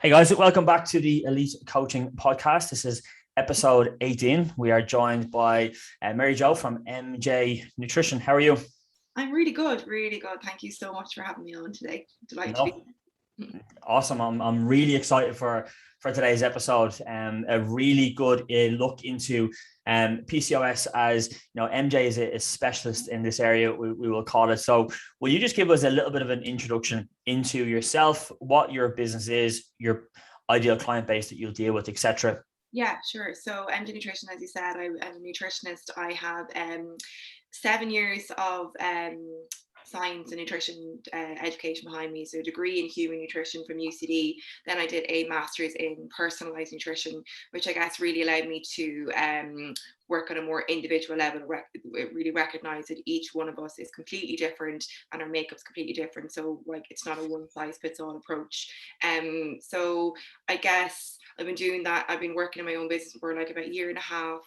Hey guys, welcome back to the Elite Coaching Podcast. This is episode 18. We are joined by Mary Jo from MJ Nutrition. How are you? I'm really good, really good. Thank you so much for having me on today. Delighted to be No, here. awesome. I'm really excited for today's episode. A really good look into PCOS, as you know, MJ is a specialist in this area. We will call it. So, will you just give us a little bit of an introduction into yourself, what your business is, your ideal client base that you'll deal with, etc. Yeah, sure. So MD Nutrition, as you said, I'm a nutritionist. I have 7 years of science and nutrition education behind me. So a degree in human nutrition from UCD. Then I did a master's in personalized nutrition, which I guess really allowed me to work on a more individual level, really recognize that each one of us is completely different and our makeup's completely different. So like it's not a one size fits all approach. So I guess I've been doing that. I've been working in my own business for like about a year and a half,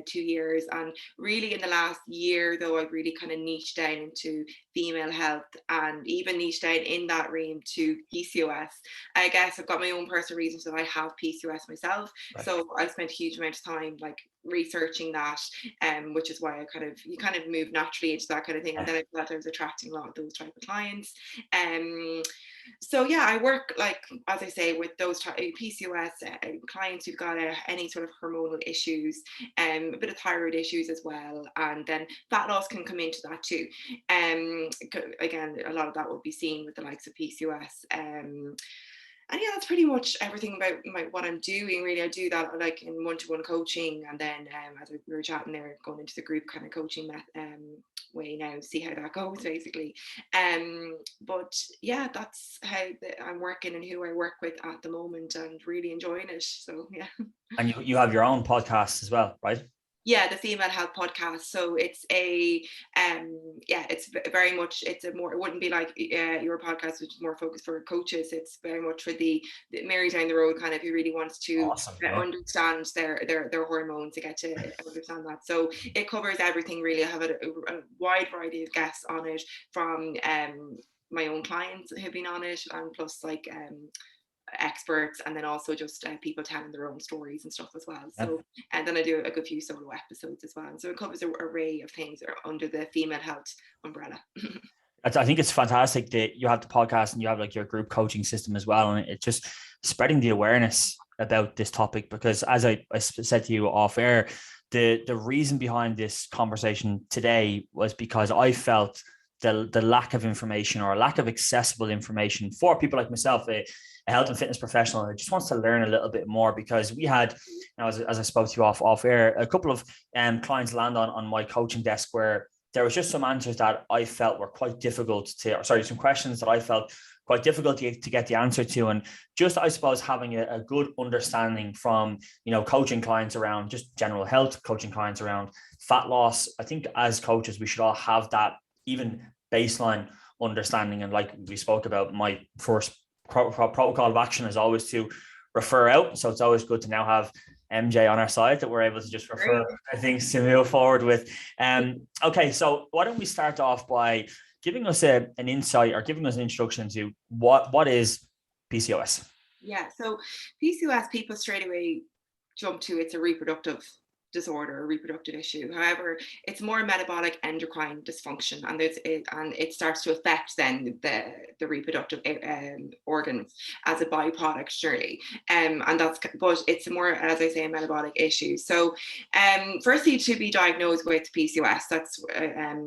2 years. And really in the last year, though, I've really kind of niched down into female health and even niched down in that realm to PCOS. I guess I've got my own personal reasons that I have PCOS myself. Right. So I spent a huge amount of time like researching that, which is why you kind of move naturally into that kind of thing. And then I felt I was attracting a lot of those type of clients. So yeah, I work, like, as I say, with those PCOS clients who've got any sort of hormonal issues, a bit of thyroid issues as well, and then fat loss can come into that too. Again, a lot of that will be seen with the likes of PCOS. And yeah, that's pretty much everything about what I'm doing. Really, I do that like in one-to-one coaching, and then as we were chatting there, going into the group kind of coaching way now, see how that goes basically. But yeah, that's how I'm working and who I work with at the moment, and really enjoying it. So yeah. And you have your own podcast as well, right? Yeah, the Female Health Podcast. So it's it's very much, it's a more, it wouldn't be like your podcast, which is more focused for coaches. It's very much for the Mary down the road kind of, who really wants to Awesome. Yeah. understand their hormones, to get to understand that. So it covers everything really. I have a wide variety of guests on it, from my own clients who've been on it, and plus like experts, and then also just people telling their own stories and stuff as well. Yeah. So, and then I do a good few solo episodes as well. So it covers an array of things under the female health umbrella. I think it's fantastic that you have the podcast and you have like your group coaching system as well. And it's just spreading the awareness about this topic, because as I said to you off air, the reason behind this conversation today was because I felt the lack of information, or lack of accessible information for people like myself, a health and fitness professional that just wants to learn a little bit more. Because we had, you know, as I spoke to you off air, a couple of clients land on my coaching desk where there was just some answers that I felt were quite difficult to, or sorry, some questions that I felt quite difficult to get the answer to. And just, I suppose, having a good understanding from, you know, coaching clients around just general health, coaching clients around fat loss. I think as coaches, we should all have that even baseline understanding. And like we spoke about, my first protocol of action is always to refer out. So it's always good to now have MJ on our side that we're able to just refer things to move forward with. Okay, so why don't we start off by giving us an insight, or giving us an introduction to what is PCOS? Yeah, so PCOS, people straight away jump to, it's a reproductive disorder, a reproductive issue. However, it's more metabolic endocrine dysfunction, and it starts to affect then the reproductive organs as a byproduct, surely. But it's more, as I say, a metabolic issue. So, firstly, to be diagnosed with PCOS, that's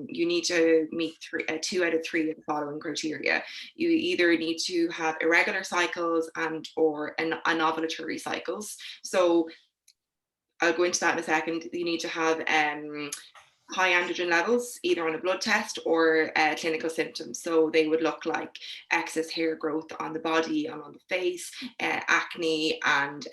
you need to meet 2 out of 3 of the following criteria. You either need to have irregular cycles and or anovulatory cycles. So I'll go into that in a second. You need to have high androgen levels, either on a blood test or clinical symptoms. So they would look like excess hair growth on the body and on the face, acne, and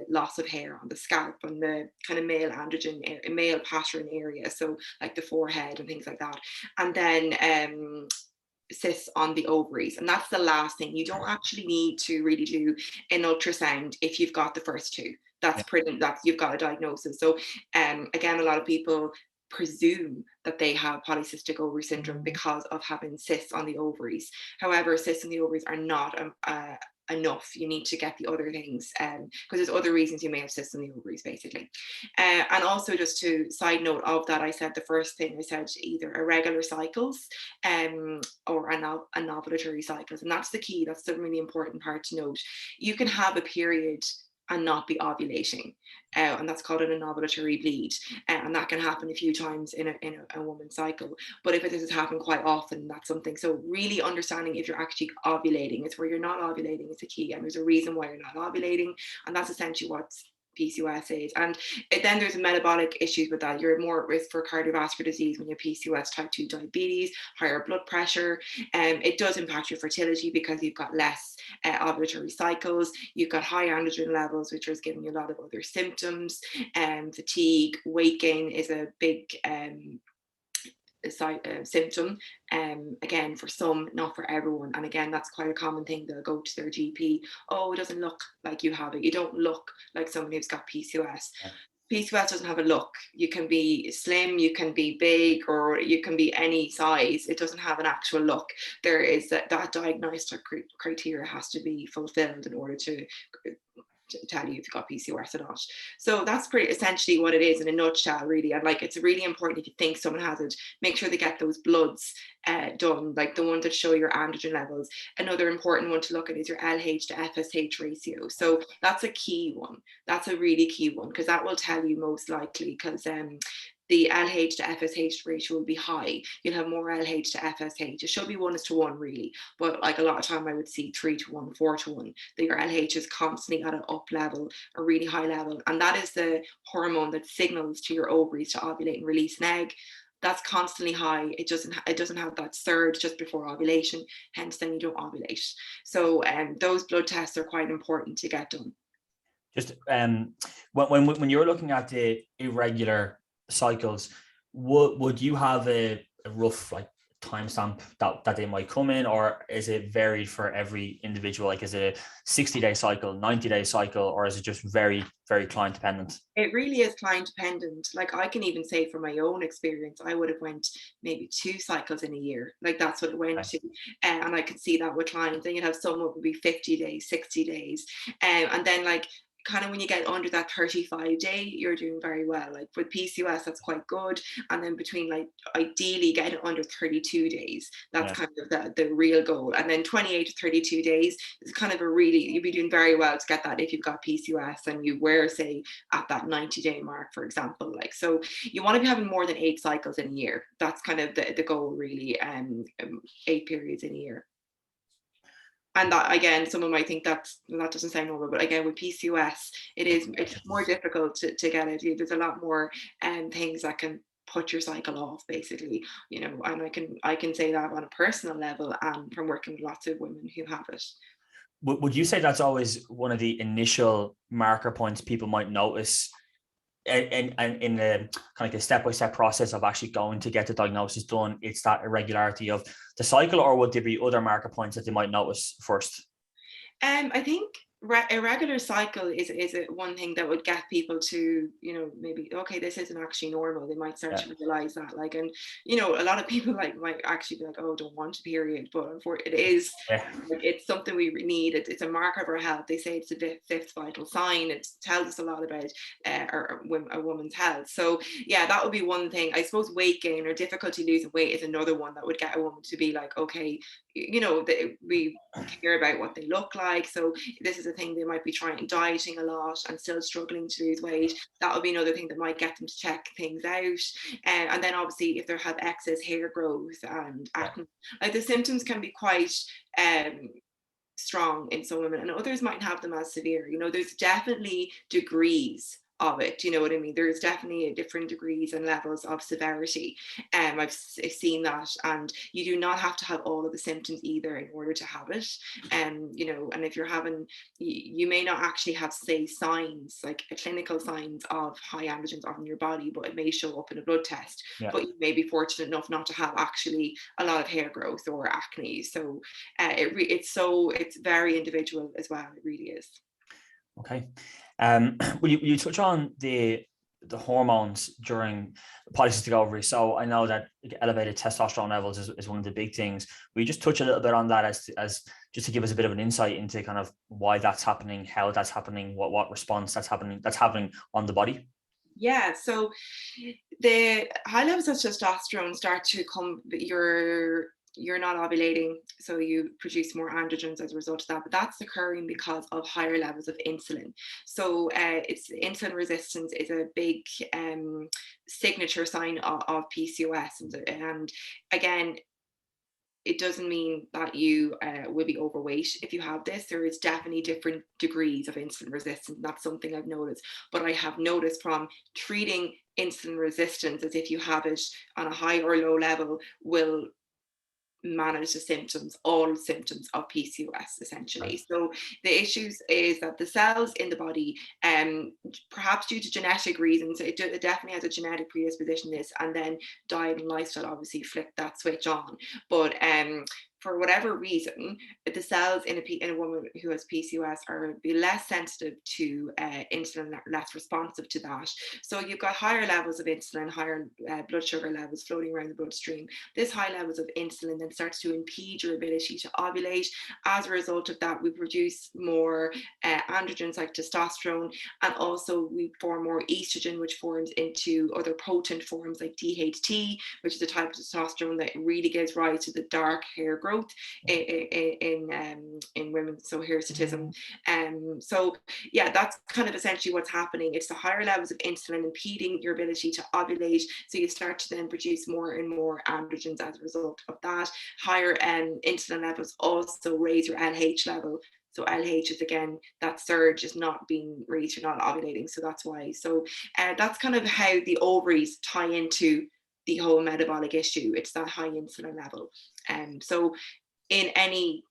loss of hair on the scalp, and the kind of male androgen, male pattern area. So like the forehead and things like that. And then cysts on the ovaries. And that's the last thing. You don't actually need to really do an ultrasound if you've got the first two. That's you've got a diagnosis. So again, a lot of people presume that they have polycystic ovary syndrome because of having cysts on the ovaries. However, cysts on the ovaries are not enough. You need to get the other things, because there's other reasons you may have cysts in the ovaries, basically. And also, just to side note of that, I said the first thing I said either irregular cycles or anovulatory cycles, and that's the key. That's the really important part to note. You can have a period and not be ovulating, and that's called an anovulatory bleed, and that can happen a few times in a woman's cycle. But if this has happened quite often, that's something. So really understanding if you're actually ovulating, it's where you're not ovulating is the key, and there's a reason why you're not ovulating, and that's essentially what's PCOS is. And then there's metabolic issues with that. You're more at risk for cardiovascular disease when you have PCOS, type 2 diabetes, higher blood pressure. It does impact your fertility because you've got less ovulatory cycles. You've got high androgen levels, which is giving you a lot of other symptoms. Fatigue, weight gain is a big symptom, again, for some, not for everyone. And again, that's quite a common thing. They'll go to their GP, oh, it doesn't look like you have it. You don't look like someone who's got PCOS. Yeah. PCOS doesn't have a look. You can be slim, you can be big, or you can be any size. It doesn't have an actual look. There is that diagnostic criteria has to be fulfilled in order to tell you if you've got PCOS or not. So that's pretty essentially what it is in a nutshell, really. And like, it's really important, if you think someone has it, make sure they get those bloods done, like the ones that show your androgen levels. Another important one to look at is your LH to FSH ratio. So that's a key one. That's a really key one, because that will tell you most likely, because the LH to FSH ratio will be high. You'll have more LH to FSH. It should be 1:1 really, but like a lot of time I would see 3:1, 4:1. That your LH is constantly at an up level, a really high level, and that is the hormone that signals to your ovaries to ovulate and release an egg. That's constantly high. It doesn't have that surge just before ovulation. Hence, then you don't ovulate. So, those blood tests are quite important to get done. Just when you're looking at the irregular cycles, would you have a rough like timestamp that they might come in, or is it varied for every individual? Like, is it a 60-day cycle, 90-day cycle, or is it just very, very client dependent? It really is client dependent. Like, I can even say from my own experience, I would have went maybe 2 cycles in a year. Like, that's what it went to. And I could see that with clients. Then you'd have some would be 50 days, 60 days. And then like, kind of when you get under that 35-day, you're doing very well. Like with PCOS, that's quite good. And then between, like, ideally get it under 32 days. That's kind of the real goal. And then 28 to 32 days is kind of you'd be doing very well to get that if you've got PCOS and you were, say, at that 90-day mark, for example. Like, so you want to be having more than 8 cycles in a year. That's kind of the goal, really. 8 periods in a year. And that, again, someone might think that doesn't sound normal, but again, with PCOS, it's more difficult to get it. There's a lot more things that can put your cycle off, basically, and I can say that on a personal level, and from working with lots of women who have it. Would you say that's always one of the initial marker points people might notice in the kind of a step-by-step process of actually going to get the diagnosis done? It's that irregularity of the cycle, or would there be other marker points that they might notice first? I think irregular cycle is one thing that would get people to, maybe, okay, this isn't actually normal. They might start to realize that, like, and a lot of people might actually be like, oh, don't want a period, but it is, like, it's something we need. It's a marker of our health. They say it's the 5th vital sign. It tells us a lot about a woman's health. So yeah, that would be one thing. I suppose weight gain or difficulty losing weight is another one that would get a woman to be like, okay, we care about what they look like. So this is a thing, they might be trying dieting a lot and still struggling to lose weight. That would be another thing that might get them to check things out. And then obviously if they have excess hair growth and acne, like, the symptoms can be quite strong in some women, and others might have them as severe. There's definitely degrees of it. You know what I mean? There's definitely different degrees and levels of severity. I've seen that, and you do not have to have all of the symptoms either in order to have it. And if you're having, you may not actually have, say, signs, like clinical signs of high androgens on your body, but it may show up in a blood test. But you may be fortunate enough not to have actually a lot of hair growth or acne. So it's very individual as well. It really is. Okay. Will you touch on the the hormones during polycystic ovary. So I know that elevated testosterone levels is one of the big things. We just touch a little bit on that as just to give us a bit of an insight into kind of why that's happening, how that's happening, what response that's happening on the body. Yeah, so the high levels of testosterone start to come, you're not ovulating, so you produce more androgens as a result of that, but that's occurring because of higher levels of insulin. So it's insulin resistance is a big signature sign of PCOS, and again, it doesn't mean that you will be overweight if you have this. There is definitely different degrees of insulin resistance. That's something I've noticed. But I have noticed from treating insulin resistance as if you have it on a high or low level will manage the symptoms, all symptoms of PCOS essentially. So the issues is that the cells in the body, perhaps due to genetic reasons, it definitely has a genetic predisposition to this, and then diet and lifestyle obviously flick that switch on. But for whatever reason, the cells in a woman who has PCOS are be less sensitive to insulin, less responsive to that. So you've got higher levels of insulin, higher blood sugar levels floating around the bloodstream. This high levels of insulin then starts to impede your ability to ovulate. As a result of that, we produce more androgens like testosterone, and also we form more estrogen, which forms into other potent forms like DHT, which is a type of testosterone that really gives rise to the dark hair growth in women, so hirsutism. So yeah, that's kind of essentially what's happening. It's the higher levels of insulin impeding your ability to ovulate, so you start to then produce more and more androgens as a result of that. Higher insulin levels also raise your LH level. So LH is, again, that surge is not being raised, you're not ovulating, so that's why. So that's kind of how the ovaries tie into the whole metabolic issue. It's that high insulin level. So in any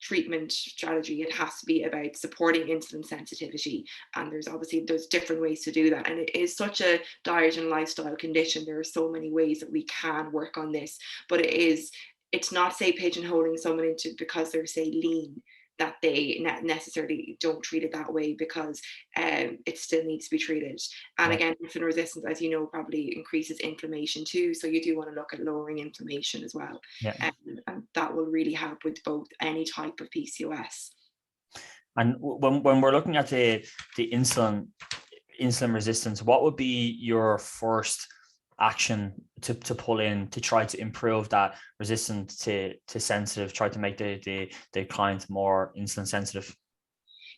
treatment strategy, it has to be about supporting insulin sensitivity, and there's different ways to do that, and it is such a diet and lifestyle condition. There are so many ways that we can work on this, but it's not, say, pigeonholing someone into because they're, say, lean, that they necessarily don't treat it that way, because it still needs to be treated. And again, insulin resistance, as you know, probably increases inflammation too. So you do want to look at lowering inflammation as well. And that will really help with both any type of PCOS. And when we're looking at the insulin resistance, what would be your first action to pull in to try to improve that resistance to sensitive, try to make the client more insulin sensitive?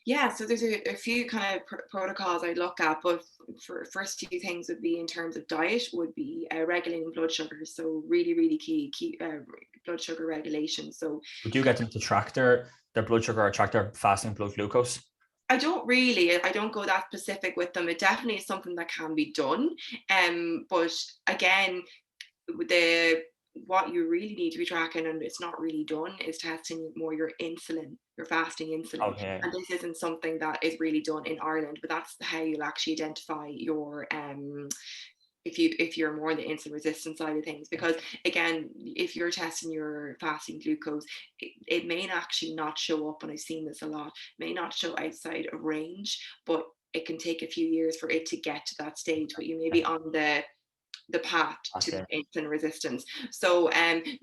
Yeah, so there's a few kind of protocols I look at, but for first few things would be in terms of diet would be regulating blood sugar. So really key blood sugar regulation. So would you get them to track their blood sugar or track their fasting blood glucose? I don't go that specific with them. It definitely is something that can be done. But again, what you really need to be tracking, and it's not really done, is testing more your insulin, your fasting insulin. Okay. And this isn't something that is really done in Ireland, but that's how you'll actually identify your if you're more on the insulin resistant side of things. Because again, if you're testing your fasting glucose, it may actually not show up, and I've seen this a lot, may not show outside of range, but it can take a few years for it to get to that stage, but you may be on the path to insulin resistance. So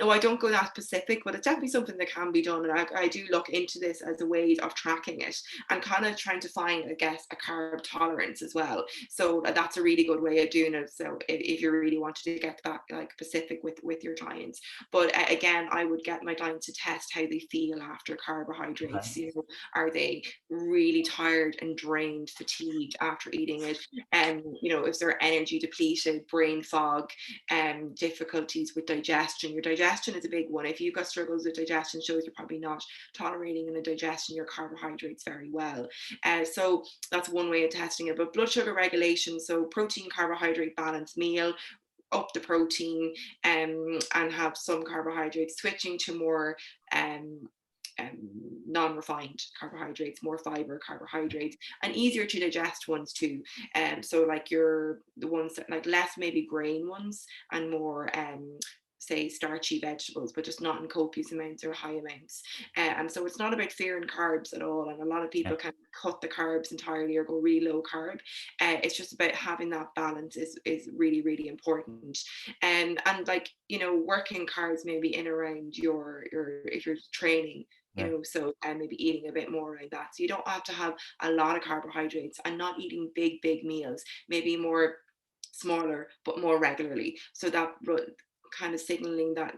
no, I don't go that specific, but it's definitely something that can be done, and I do look into this as a way of tracking it and kind of trying to find, I guess, a carb tolerance as well. So that's a really good way of doing it. So if you really wanted to get that like specific with your clients, but again, I would get my clients to test how they feel after carbohydrates. You know, are they really tired and drained, fatigued after eating it? You know, is there energy depleted, brain fog, difficulties with digestion? Your digestion is a big one. If you've got struggles with digestion, shows you're probably not tolerating in the digestion your carbohydrates very well. So that's one way of testing it. But blood sugar regulation, so protein carbohydrate balanced meal, up the protein, and have some carbohydrates, switching to more non-refined carbohydrates, more fiber carbohydrates, and easier to digest ones too. So like the ones that like less maybe grain ones and more say starchy vegetables, but just not in copious amounts or high amounts. And so it's not about fearing carbs at all. And a lot of people kind of cut the carbs entirely or go really low carb. It's just about having that balance is really, really important. And like, you know, working carbs maybe in around your if you're training, you know, so maybe eating a bit more around that. So you don't have to have a lot of carbohydrates and not eating big meals, maybe more smaller but more regularly, so that kind of signaling that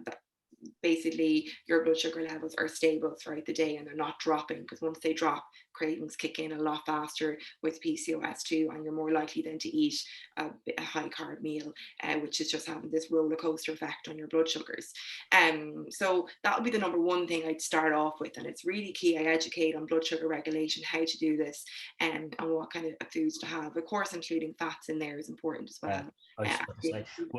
basically your blood sugar levels are stable throughout the day and they're not dropping, because once they drop, cravings kick in a lot faster with PCOS too, and you're more likely then to eat a high carb meal, which is just having this roller coaster effect on your blood sugars. So that would be the number one thing I'd start off with, and it's really key. I educate on blood sugar regulation, how to do this, and what kind of foods to have. Of course, including fats in there is important as well.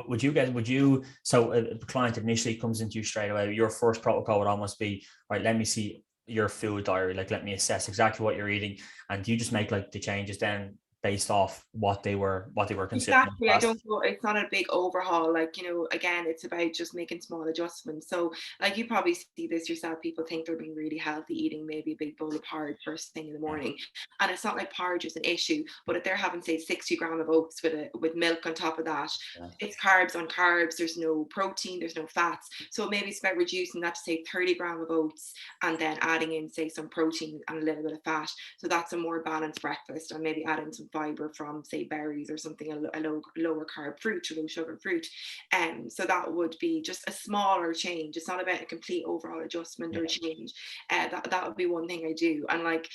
Would you, so a client initially comes into you straight away, your first protocol would almost be, right, let me see your food diary, like let me assess exactly what you're eating, and do you just make like the changes then based off what they were considering? Exactly. I don't go, it's not a big overhaul. Like, you know, again, it's about just making small adjustments. So like you probably see this yourself, people think they're being really healthy eating maybe a big bowl of porridge first thing in the morning. And it's not like porridge is an issue, but if they're having say 60 grams of oats with milk on top of that, it's carbs on carbs, there's no protein, there's no fats. So maybe it's about reducing that to say 30 grams of oats and then adding in say some protein and a little bit of fat. So that's a more balanced breakfast, and maybe adding some fiber from say berries or something, a lower carb fruit or low sugar fruit. So that would be just a smaller change. It's not about a complete overall adjustment or change. That would be one thing I do. And like,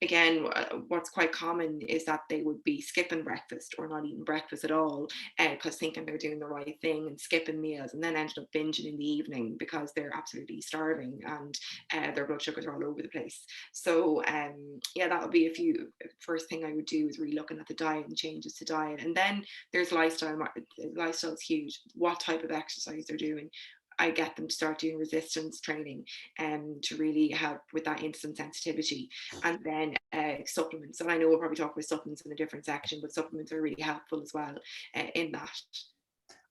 again, what's quite common is that they would be skipping breakfast or not eating breakfast at all, because thinking they're doing the right thing and skipping meals, and then ended up binging in the evening because they're absolutely starving and their blood sugars are all over the place. So that would be first thing I would do is really looking at the diet and changes to diet. And then there's lifestyle. Lifestyle is huge. What type of exercise they're doing. I get them to start doing resistance training to really help with that insulin sensitivity. And then supplements. And I know we'll probably talk about supplements in a different section, but supplements are really helpful as well in that.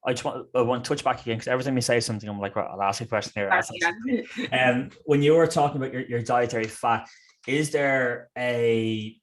I want to touch back again, because every time you say something, I'm like, well, I'll ask you a question here. When you were talking about your dietary fat, is there a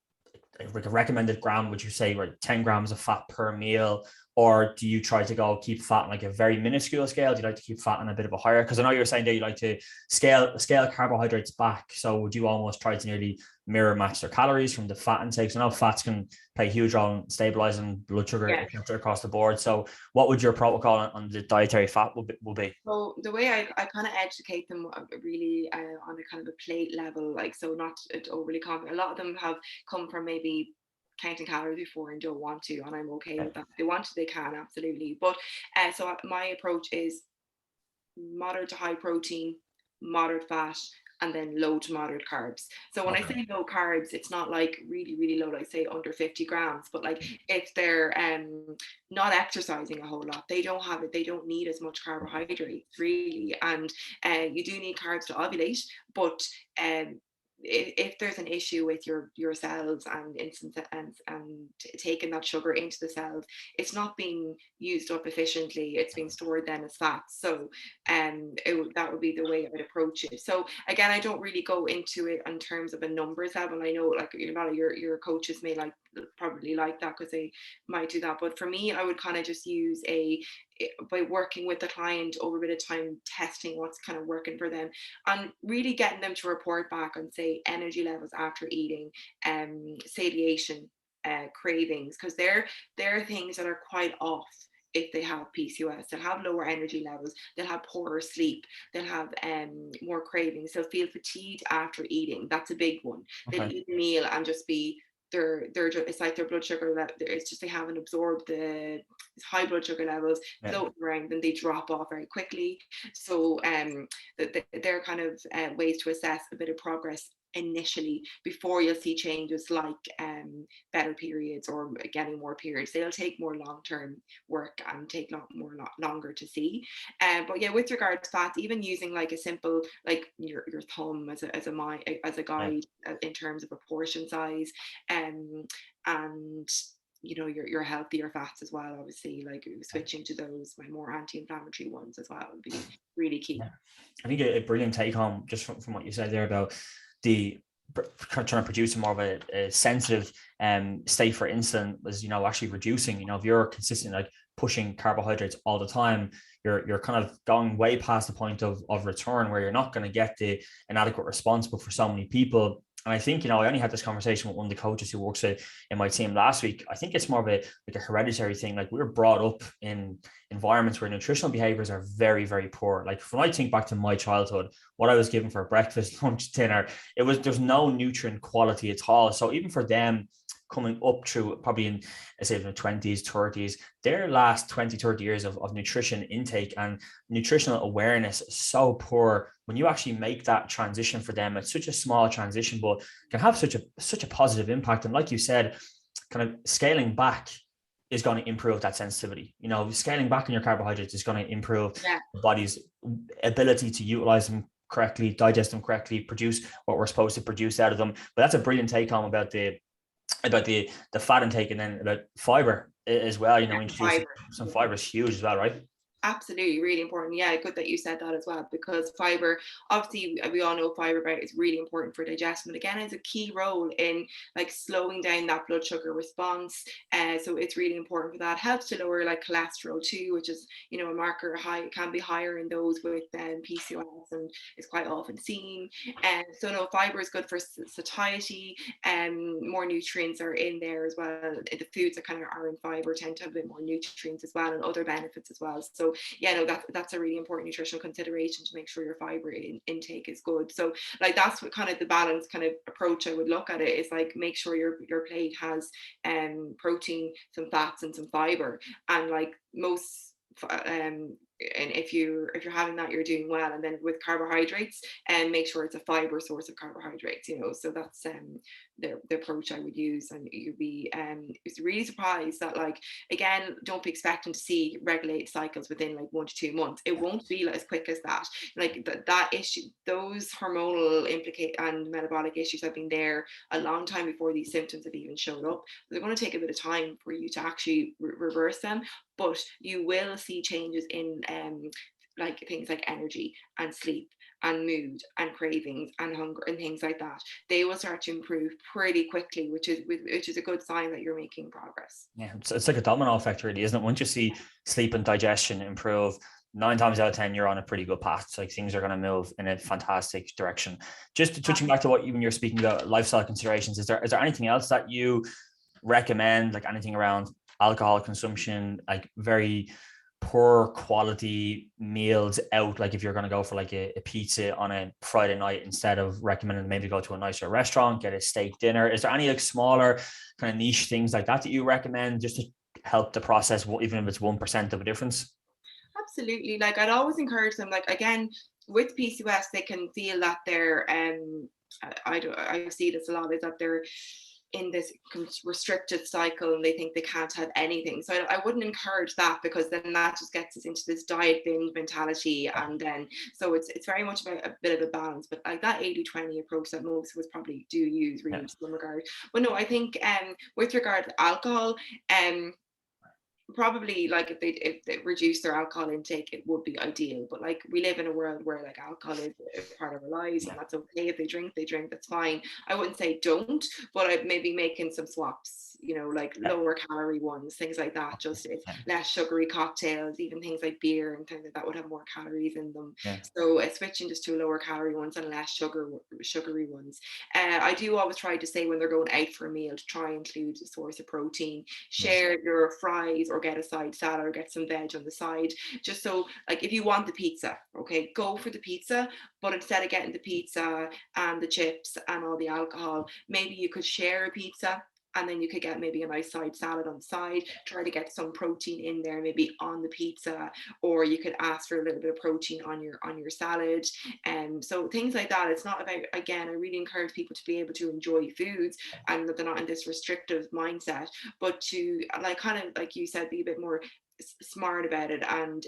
recommended gram, would you say, right, 10 grams of fat per meal? Or do you try to keep fat on like a very minuscule scale? Do you like to keep fat on a bit of a higher? Because I know you were saying that you like to scale carbohydrates back. So would you almost try to nearly mirror match their calories from the fat intakes? I know fats can play a huge role in stabilizing blood sugar across the board. So what would your protocol on the dietary fat will be? So the way I kind of educate them really on a kind of a plate level, like, so not overly common. A lot of them have come from maybe counting calories before and don't want to, and I'm okay with that. If they want to, they can, absolutely. But so my approach is moderate to high protein, moderate fat, and then low to moderate carbs. So when I say low carbs, it's not like really, really low, like say under 50 grams, but like if they're not exercising a whole lot, they don't need as much carbohydrates really. And you do need carbs to ovulate, but if there's an issue with your cells and and taking that sugar into the cells, it's not being used up efficiently. It's being stored then as fat. So that would be the way I would approach it. So again, I don't really go into it in terms of a numbers level. I know like a lot of your coaches may probably like that because they might do that. But for me, I would kind of just use by working with the client over a bit of time, testing what's kind of working for them, and really getting them to report back on say energy levels after eating, satiation, cravings, because they're things that are quite off. If they have PCOS, they'll have lower energy levels, they'll have poorer sleep, they'll have more cravings, they'll feel fatigued after eating. That's a big one. They'll eat a meal and just be it's like their blood sugar, it's just they haven't absorbed the high blood sugar levels floating around, and they drop off very quickly. So they're kind of ways to assess a bit of progress initially before you'll see changes like better periods or getting more periods. They'll take more long-term work and take longer to see. But yeah, with regard to fat, even using like a simple like your thumb as a guide in terms of a portion size, and your healthier fats as well. Obviously, like switching to those more anti-inflammatory ones as well would be really key. Yeah. I think a brilliant take home just from what you said there about the trying to produce more of a sensitive state for insulin was, actually reducing. If you're consistent, like pushing carbohydrates all the time, you're kind of going way past the point of return where you're not going to get an adequate response. But for so many people, and I think, I only had this conversation with one of the coaches who works in my team last week. I think it's more of a hereditary thing. Like, we were brought up in environments where nutritional behaviors are very, very poor. Like, when I think back to my childhood, what I was given for breakfast, lunch, dinner, there's no nutrient quality at all. So even for them coming up through probably in, let's say, in the 20s, 30s, their last 20, 30 years of nutrition intake and nutritional awareness is so poor. When you actually make that transition for them, it's such a small transition, but can have such a positive impact. And like you said, kind of scaling back is going to improve that sensitivity. Scaling back on your carbohydrates is going to improve the body's ability to utilize them correctly, digest them correctly, produce what we're supposed to produce out of them. But that's a brilliant take home about the fat intake, and then about fiber as well. Introducing some fiber is huge as well, right? Absolutely, really important. Yeah, good that you said that as well, because fiber, obviously, we all know fiber is really important for digestion, but again, it's a key role in like slowing down that blood sugar response. So it's really important for that. Helps to lower like cholesterol too, which is a marker can be higher in those with PCOS, and is quite often seen. And so no, fiber is good for satiety, and more nutrients are in there as well. The foods that kind of are in fiber tend to have a bit more nutrients as well, and other benefits as well. So that's a really important nutritional consideration, to make sure your fiber intake is good. So like, that's what kind of the balanced kind of approach I would look at it, is like, make sure your plate has protein, some fats, and some fiber. And like most and if you're having that, you're doing well. And then with carbohydrates, and make sure it's a fiber source of carbohydrates, so that's the approach I would use. And you'd be really surprised that, like, again, don't be expecting to see regulated cycles within like 1 to 2 months. It won't be as quick as that. Like that issue, those hormonal and metabolic issues have been there a long time before these symptoms have even showed up. They're going to take a bit of time for you to actually reverse them, but you will see changes in like things like energy and sleep and mood and cravings and hunger and things like that. They will start to improve pretty quickly, which is a good sign that you're making progress. Yeah, it's like a domino effect, really, isn't it? Once you see sleep and digestion improve, 9 times out of 10, you're on a pretty good path. So like, things are going to move in a fantastic direction. Just touching back to what when you're speaking about lifestyle considerations, is there anything else that you recommend, like anything around alcohol consumption, like very poor quality meals out, like if you're going to go for like a pizza on a Friday night, instead of recommending maybe go to a nicer restaurant, get a steak dinner? Is there any like smaller kind of niche things like that you recommend, just to help the process, even if it's 1% of a difference? Absolutely. Like, I'd always encourage them, like, again, with PCOS, they can feel that they're I see this a lot, is that they're in this restricted cycle and they think they can't have anything. So I wouldn't encourage that, because then that just gets us into this diet binge mentality. And then so it's very much about a bit of a balance. But like that 80-20 approach that most of us probably do use, really, in some regard. But no, I think with regard to alcohol, probably like if they reduce their alcohol intake, it would be ideal. But like, we live in a world where like alcohol is a part of our lives, and that's okay. If they drink, that's fine. I wouldn't say don't, but I'd maybe making some swaps, like lower calorie ones, things like that. Just less sugary cocktails, even things like beer and things like that would have more calories in them. So switching just to lower calorie ones and less sugary ones. I do always try to say, when they're going out for a meal, to try and include a source of protein. Share your fries, or get a side salad, or get some veg on the side. Just so, like, if you want the pizza, okay, go for the pizza, but instead of getting the pizza and the chips and all the alcohol, maybe you could share a pizza, and then you could get maybe a nice side salad on the side. Try to get some protein in there, maybe on the pizza, or you could ask for a little bit of protein on your salad. And so things like that. It's not about, again, I really encourage people to be able to enjoy foods, and that they're not in this restrictive mindset, but to, like, kind of like you said, be a bit more smart about it, and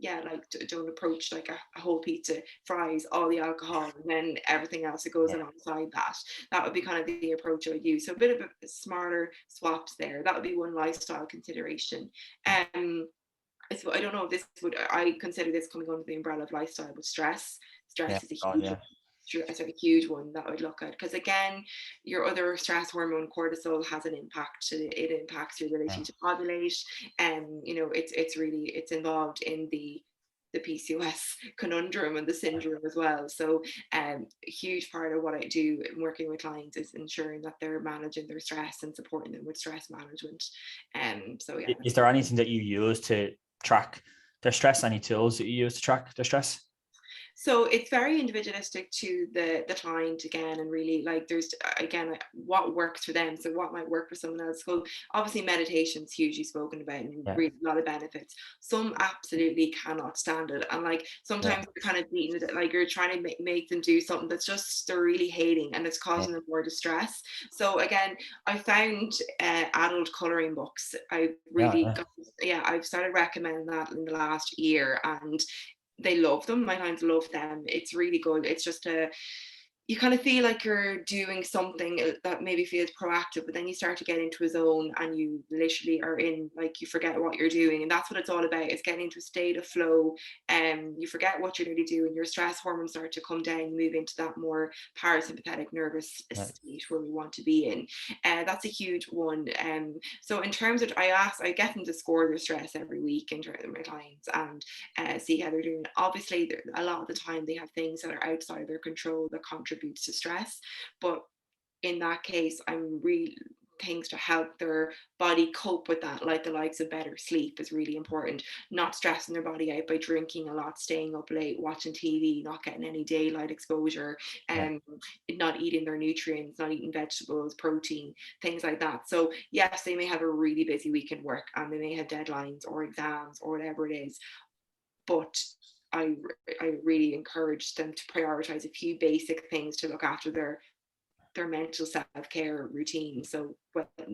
like don't approach like a whole pizza, fries, all the alcohol, and then everything else that goes alongside that. That would be kind of the approach I would use. So a bit of a smarter swaps there. That would be one lifestyle consideration. I don't know if I consider this coming under the umbrella of lifestyle, but stress is a huge one that I would look at, because again, your other stress hormone cortisol has an impact. It impacts your ability to ovulate, and it's involved in the PCOS conundrum and the syndrome as well. So a huge part of what I do in working with clients is ensuring that they're managing their stress and supporting them with stress management. Is there anything that you use to track their stress? Any tools that you use to track their stress? So it's very individualistic to the client again, and really like there's again what works for them. So what might work for someone else. So obviously meditation's hugely spoken about and really a lot of benefits. Some absolutely cannot stand it, and like sometimes you're kind of beating it, like you're trying to make them do something that's just they're really hating and it's causing them more distress. So again, I found adult coloring books. I've started recommending that in the last year, and they love them. My clients love them. It's really good. It's just you kind of feel like you're doing something that maybe feels proactive, but then you start to get into a zone and you literally are in, like, you forget what you're doing. And that's what it's all about. It's getting into a state of flow, and you forget what you're really doing. Your stress hormones start to come down. You move into that more parasympathetic nervous state where we want to be in. That's a huge one. So in terms of, I get them to score their stress every week in terms of my clients, and see how they're doing. Obviously, a lot of the time they have things that are outside their control that contribute to stress, but in that case I'm really things to help their body cope with that, like the likes of better sleep is really important, not stressing their body out by drinking a lot, staying up late, watching TV, not getting any daylight exposure, and not eating their nutrients, not eating vegetables, protein, things like that. So yes, they may have a really busy week in work and they may have deadlines or exams or whatever it is, but I really encourage them to prioritize a few basic things to look after their mental self-care routine. So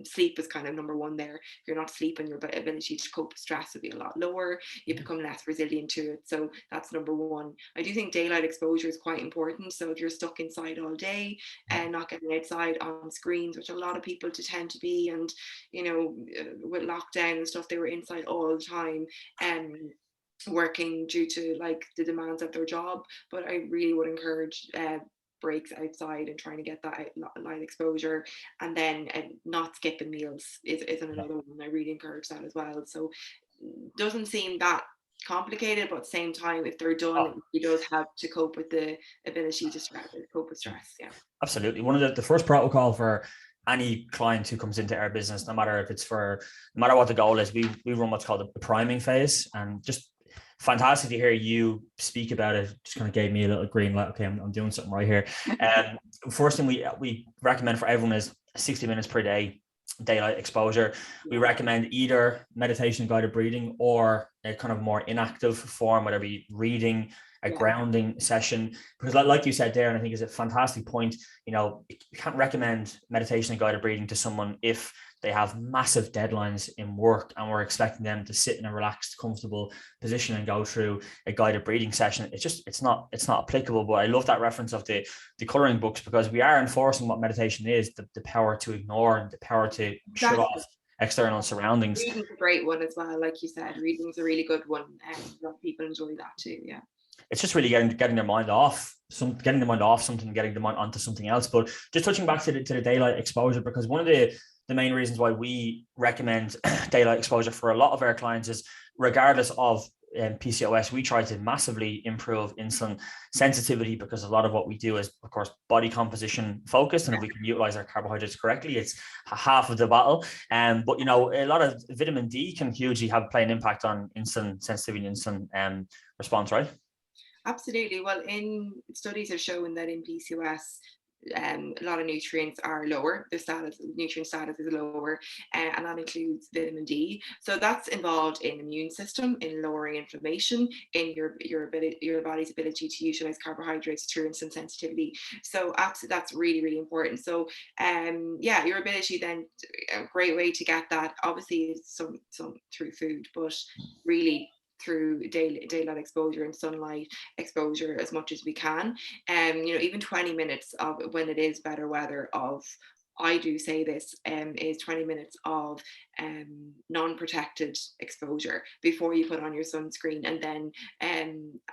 sleep is kind of number one there. If you're not sleeping, your ability to cope with stress will be a lot lower. You become less resilient to it. So that's number one. I do think daylight exposure is quite important. So if you're stuck inside all day and not getting outside on screens, which a lot of people tend to be, and with lockdown and stuff, they were inside all the time, working due to like the demands of their job. But I really would encourage breaks outside and trying to get that light exposure, and then not skipping meals is another one. I really encourage that as well. So it doesn't seem that complicated, but at the same time, if they're done, it does help to cope with the ability to cope with stress. Absolutely. One of the first protocol for any client who comes into our business, no matter what the goal is, we run what's called the priming phase. And just fantastic to hear you speak about it. Just kind of gave me a little green light. Okay, I'm doing something right here. First thing we recommend for everyone is 60 minutes per day daylight exposure. We recommend either meditation and guided breathing or a kind of more inactive form, whether it be reading, a grounding session, because like you said there, and I think is a fantastic point, you can't recommend meditation and guided breathing to someone if they have massive deadlines in work and we're expecting them to sit in a relaxed, comfortable position and go through a guided breathing session. It's not applicable. But I love that reference of the coloring books, because we are enforcing what meditation is, the power to ignore and the power to shut off external surroundings. Reading's a great one as well. Like you said, reading's a really good one, and a lot of people enjoy that too. It's just really getting their mind off something, getting their mind onto something else. But just touching back to the daylight exposure, because one of the main reasons why we recommend daylight exposure for a lot of our clients is, regardless of PCOS, we try to massively improve insulin sensitivity, because a lot of what we do is, of course, body composition focused, and if we can utilize our carbohydrates correctly, it's half of the battle. But a lot of vitamin D can hugely play an impact on insulin sensitivity and insulin response, right? Absolutely. Well, in studies have shown that in PCOS, a lot of nutrients are lower. The nutrient status is lower, and that includes vitamin D. So that's involved in immune system, in lowering inflammation, in your body's ability to utilize carbohydrates through insulin sensitivity. So that's really, really important. So your ability then, a great way to get that obviously is some through food, but really through daylight exposure and sunlight exposure as much as we can. Even 20 minutes of, when it is better weather, of, I do say this, is 20 minutes of non-protected exposure before you put on your sunscreen. And then,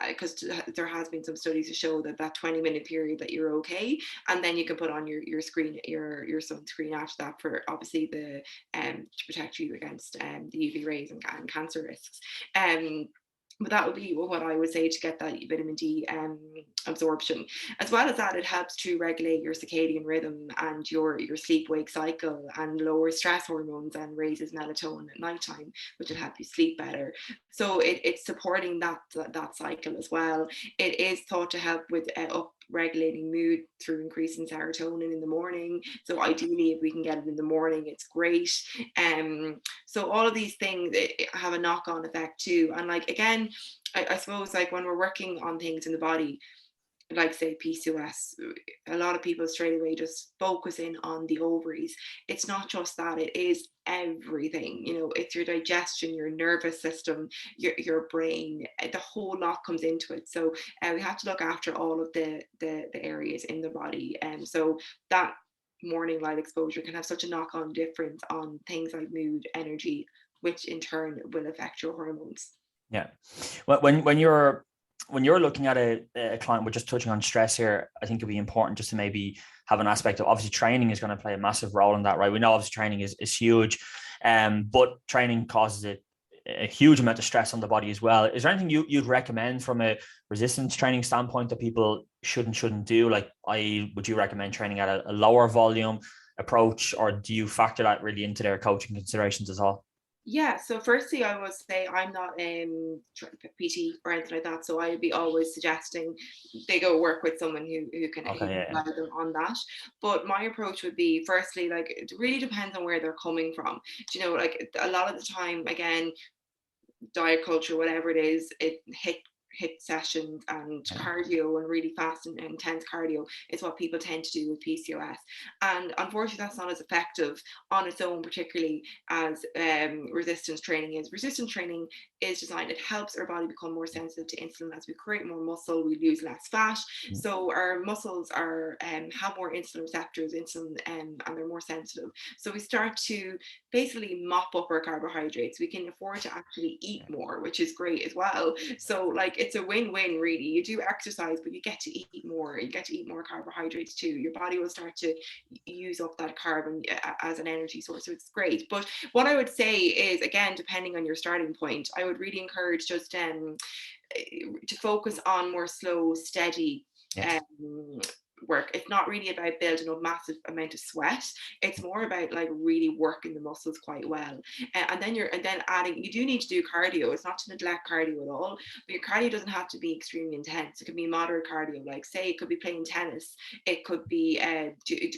because there has been some studies to show that 20-minute period that you're okay, and then you can put on your sunscreen after that, for obviously the to protect you against the UV rays and cancer risks. But that would be what I would say to get that vitamin D absorption. As well as that, it helps to regulate your circadian rhythm and your sleep-wake cycle, and lower stress hormones, and raises melatonin at nighttime, which will help you sleep better. So it's supporting that cycle as well. It is thought to help with up-regulating mood through increasing serotonin in the morning. So ideally, if we can get it in the morning, it's great. So all of these things have a knock-on effect too. And like, again, I suppose, like, when we're working on things in the body, like say PCOS, a lot of people straight away just focus in on the ovaries. It's not just that, it is everything. It's your digestion, your nervous system, your brain, the whole lot comes into it. So we have to look after all of the areas in the body. And so that morning light exposure can have such a knock-on difference on things like mood, energy, which in turn will affect your hormones. Yeah. Well, when you're looking at a client, we're just touching on stress here, I think it'd be important just to maybe have an aspect of, obviously training is going to play a massive role in that, right? We know obviously training is huge, but training causes a huge amount of stress on the body as well. Is there anything you'd recommend from a resistance training standpoint that people shouldn't do? Like, would you recommend training at a lower volume approach, or do you factor that really into their coaching considerations at all? Yeah, so firstly, I would say I'm not PT or anything like that, so I would be always suggesting they go work with someone who can guide them on that. But my approach would be, firstly, like, it really depends on where they're coming from. Like, a lot of the time, again, diet culture, whatever it is, it hit sessions and cardio, and really fast and intense cardio is what people tend to do with PCOS. And unfortunately, that's not as effective on its own, particularly as resistance training is. Resistance training is designed, it helps our body become more sensitive to insulin. As we create more muscle, we lose less fat. So our muscles are have more insulin receptors, and they're more sensitive. So we start to basically mop up our carbohydrates. We can afford to actually eat more, which is great as well. So like, it's a win-win really. You do exercise, but you get to eat more. You get to eat more carbohydrates too. Your body will start to use up that carbon as an energy source. So it's great. But what I would say is, again, depending on your starting point, I would really encourage just to focus on more slow, steady work. It's not really about building a massive amount of sweat. It's more about like really working the muscles quite well. And then adding, you do need to do cardio. It's not to neglect cardio at all, but your cardio doesn't have to be extremely intense. It could be moderate cardio, like say it could be playing tennis. It could be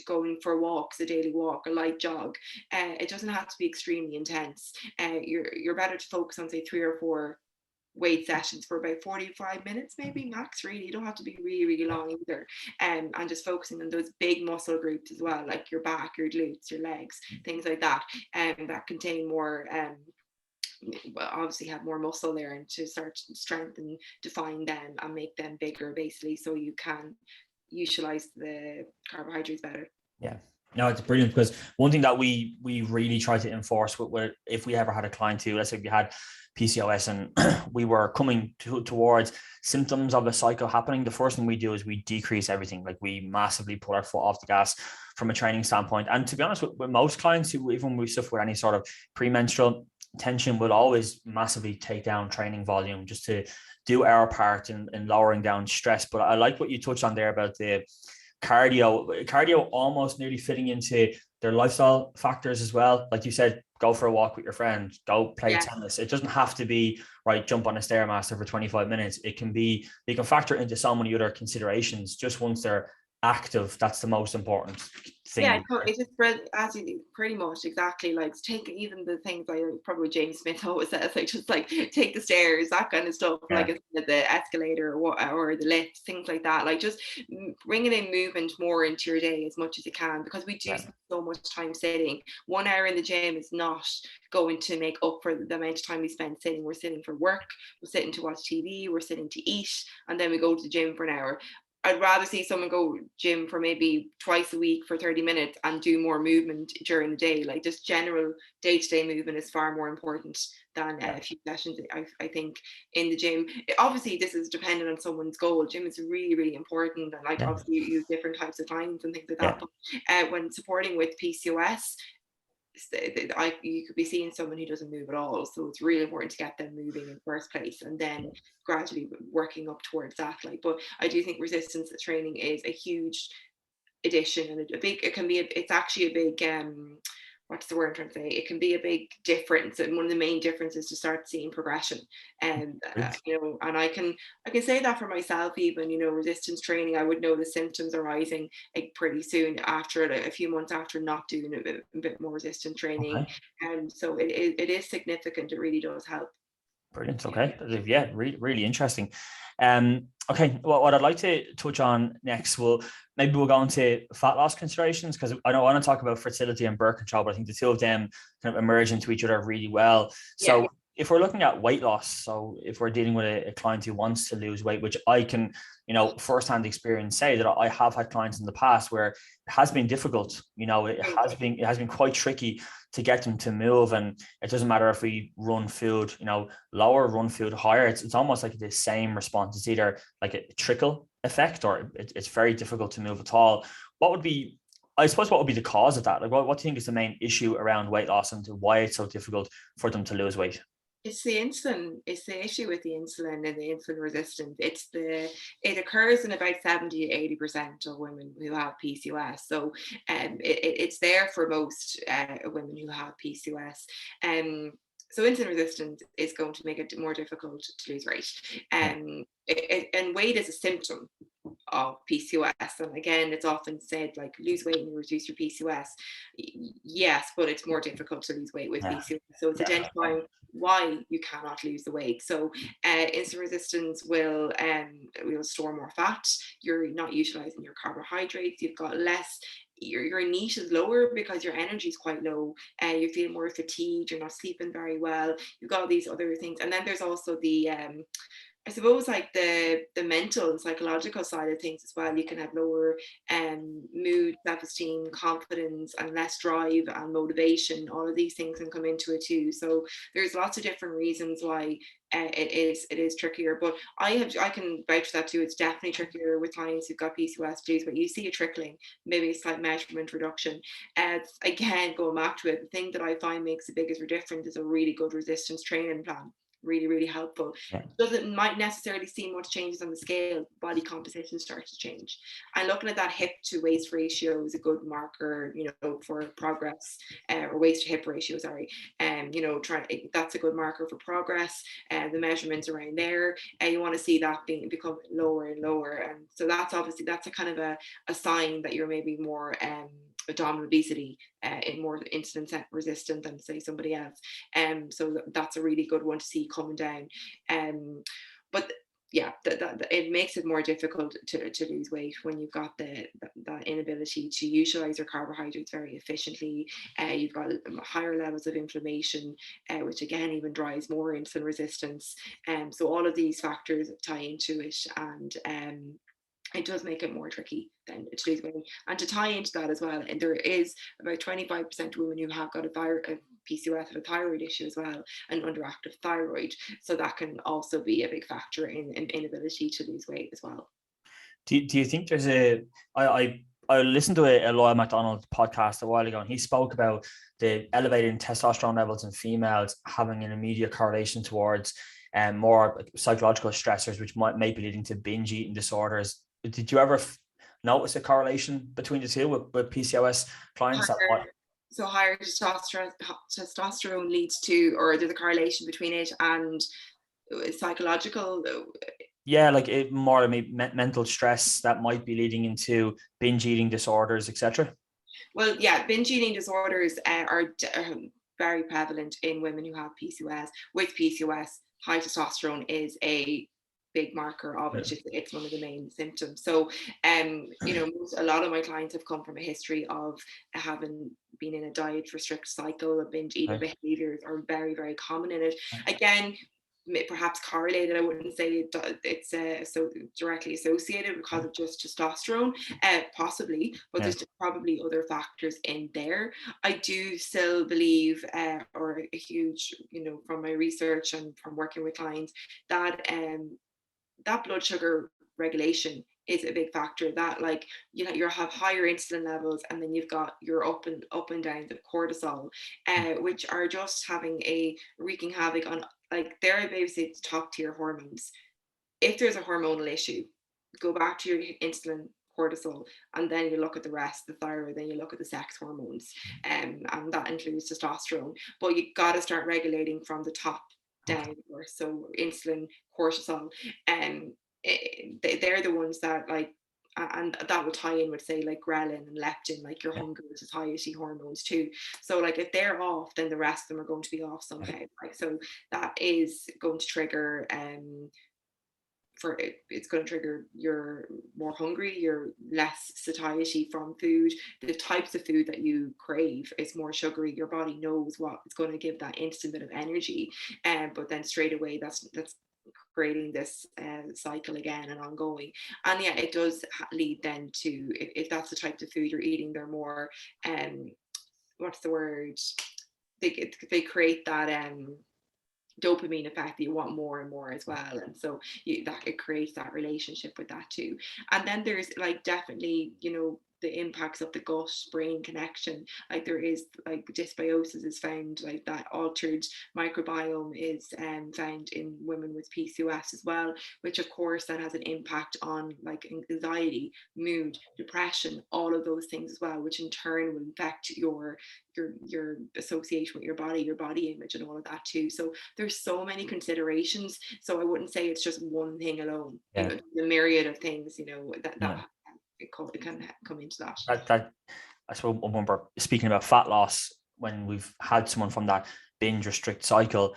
going for walks, a daily walk, a light jog. It doesn't have to be extremely intense. You're better to focus on say 3 or 4 weight sessions for about 45 minutes, maybe max. Really, you don't have to be really, really long either. And just focusing on those big muscle groups as well, like your back, your glutes, your legs, things like that, that contain more obviously have more muscle there, and to start to strengthen, define them and make them bigger, basically, so you can utilize the carbohydrates better. Yeah. No, it's brilliant, because one thing that we really try to enforce with if we ever had a client who, let's say we had PCOS and we were coming towards symptoms of a cycle happening, the first thing we do is we decrease everything. Like, we massively put our foot off the gas from a training standpoint. And to be honest, with most clients who, even when we suffer with any sort of premenstrual tension, will always massively take down training volume just to do our part in lowering down stress. But I like what you touched on there about the cardio almost nearly fitting into their lifestyle factors as well. Like you said, go for a walk with your friend, go play tennis. It doesn't have to be, right, jump on a Stairmaster for 25 minutes. It can be, you can factor into so many other considerations just once they're active. That's the most important thing. Yeah, it just spread as you pretty much exactly like take even the things like probably James Smith always says, like just like take the stairs, that kind of stuff, like the escalator or the lift, things like that. Like just bringing in movement more into your day as much as you can, because we do spend so much time sitting. 1 hour in the gym is not going to make up for the amount of time we spend sitting. We're sitting for work, we're sitting to watch TV, we're sitting to eat, and then we go to the gym for an hour. I'd rather see someone go gym for maybe twice a week for 30 minutes and do more movement during the day. Like just general day-to-day movement is far more important than a few sessions, I think, in the gym. Obviously, this is dependent on someone's goal. Gym is really, really important. And like obviously you use different types of clients and things like that. But when supporting with PCOS, you could be seeing someone who doesn't move at all, so it's really important to get them moving in the first place and then gradually working up towards that. Like, but I do think resistance training is a huge addition and it's actually a big what's the word I'm trying to say? It can be a big difference, and one of the main differences to start seeing progression. And and I can say that for myself. Even resistance training, I would know the symptoms arising like pretty soon after a few months after not doing a bit more resistance training. And so it is significant. It really does help. Brilliant. Okay. Yeah, really interesting. Okay, well, what I'd like to touch on next, maybe we'll go into fat loss considerations, because I don't want to talk about fertility and birth control, but I think the two of them kind of emerge into each other really well. So if we're looking at weight loss, so if we're dealing with a client who wants to lose weight, which I can, firsthand experience say that I have had clients in the past where it has been difficult. It has been quite tricky to get them to move, and it doesn't matter if we run food, lower, run food higher. It's almost like the same response. It's either like a trickle effect, or it's very difficult to move at all. What would be the cause of that? Like, what do you think is the main issue around weight loss and why it's so difficult for them to lose weight? It's the insulin. It's the issue with the insulin and the insulin resistance. It occurs in about 70 to 80% of women who have PCOS. So it's there for most women who have PCOS. So insulin resistance is going to make it more difficult to lose weight. And weight is a symptom of PCOS. And again, it's often said like lose weight and reduce your PCOS. Yes, but it's more difficult to lose weight with PCOS. So it's identifying why you cannot lose the weight. So insulin resistance will store more fat. You're not utilizing your carbohydrates. You've got less. Your NEAT is lower because your energy is quite low, and you feel more fatigued. You're not sleeping very well. You've got all these other things, and then there's also the I suppose like the mental and psychological side of things as well. You can have lower mood, self-esteem, confidence, and less drive and motivation. All of these things can come into it too. So there's lots of different reasons why it is trickier. But I can vouch for that too. It's definitely trickier with clients who've got PCOS to lose, but you see a trickling, maybe a slight measurement reduction. Again, going back to it, the thing that I find makes the biggest difference is a really good resistance training plan. Really, really helpful. Might necessarily see much changes on the scale. Body composition starts to change, and looking at that hip to waist ratio is a good marker, for progress, or waist to hip ratio, sorry. That's a good marker for progress. The measurements around there, you want to see that become lower and lower, and so that's a kind of a sign that you're maybe more abdominal obesity, in more insulin resistant than say somebody else. So that's a really good one to see coming down. But yeah, it makes it more difficult to lose weight when you've got that inability to utilize your carbohydrates very efficiently. You've got higher levels of inflammation, which again even drives more insulin resistance. So all of these factors tie into it, and it does make it more tricky then to lose weight. And to tie into that as well, and there is about 25% of women who have got a PCOS have a thyroid issue as well, an underactive thyroid. So that can also be a big factor in inability to lose weight as well. Do you think there's I listened to a Loyal McDonald podcast a while ago, and he spoke about the elevated testosterone levels in females having an immediate correlation towards more psychological stressors, which may be leading to binge eating disorders. Did you ever notice a correlation between the two with PCOS clients? So higher testosterone leads to, or there's a correlation between it and psychological. Yeah, like it more maybe mental stress that might be leading into binge eating disorders, etc. Well, yeah, binge eating disorders are very prevalent in women who have PCOS. With PCOS, high testosterone is a big marker of it. It's one of the main symptoms. So, a lot of my clients have come from a history of having been in a diet restrict cycle. Binge eating behaviors are very, very common in it. Again, perhaps correlated. I wouldn't say it's so directly associated because of just testosterone, possibly, but there's probably other factors in there. I do still believe, or a huge, from my research and from working with clients, that that blood sugar regulation is a big factor. That, like, you have higher insulin levels, and then you've got your up and downs of cortisol, which are just wreaking havoc on, like, they're basically top tier hormones. If there's a hormonal issue, go back to your insulin, cortisol, and then you look at the rest, the thyroid, then you look at the sex hormones, and that includes testosterone. But you got to start regulating from the top down, or so insulin, cortisol, and they're the ones that, like, and that will tie in with, say, like ghrelin and leptin, like your hunger and satiety hormones too. So, like, if they're off, then the rest of them are going to be off somehow. Like, so that is going to trigger it's going to trigger you're more hungry, you're less satiety from food, the types of food that you crave is more sugary. Your body knows what it's going to give that instant bit of energy, but then straight away that's creating this cycle again and ongoing. And yeah, it does lead then to, if that's the type of food you're eating, they're more what's the word, they create that dopamine effect that you want more and more as well, and so that it creates that relationship with that too. And then there's, like, definitely, the impacts of the gut brain connection. Like, there is, like, dysbiosis is found, like that altered microbiome is found in women with PCOS as well, which of course then has an impact on, like, anxiety, mood, depression, all of those things as well, which in turn will affect your association with your body image and all of that too. So there's so many considerations. So I wouldn't say it's just one thing alone. The myriad of things, that it can come into that. I suppose when we're speaking about fat loss, when we've had someone from that binge restrict cycle,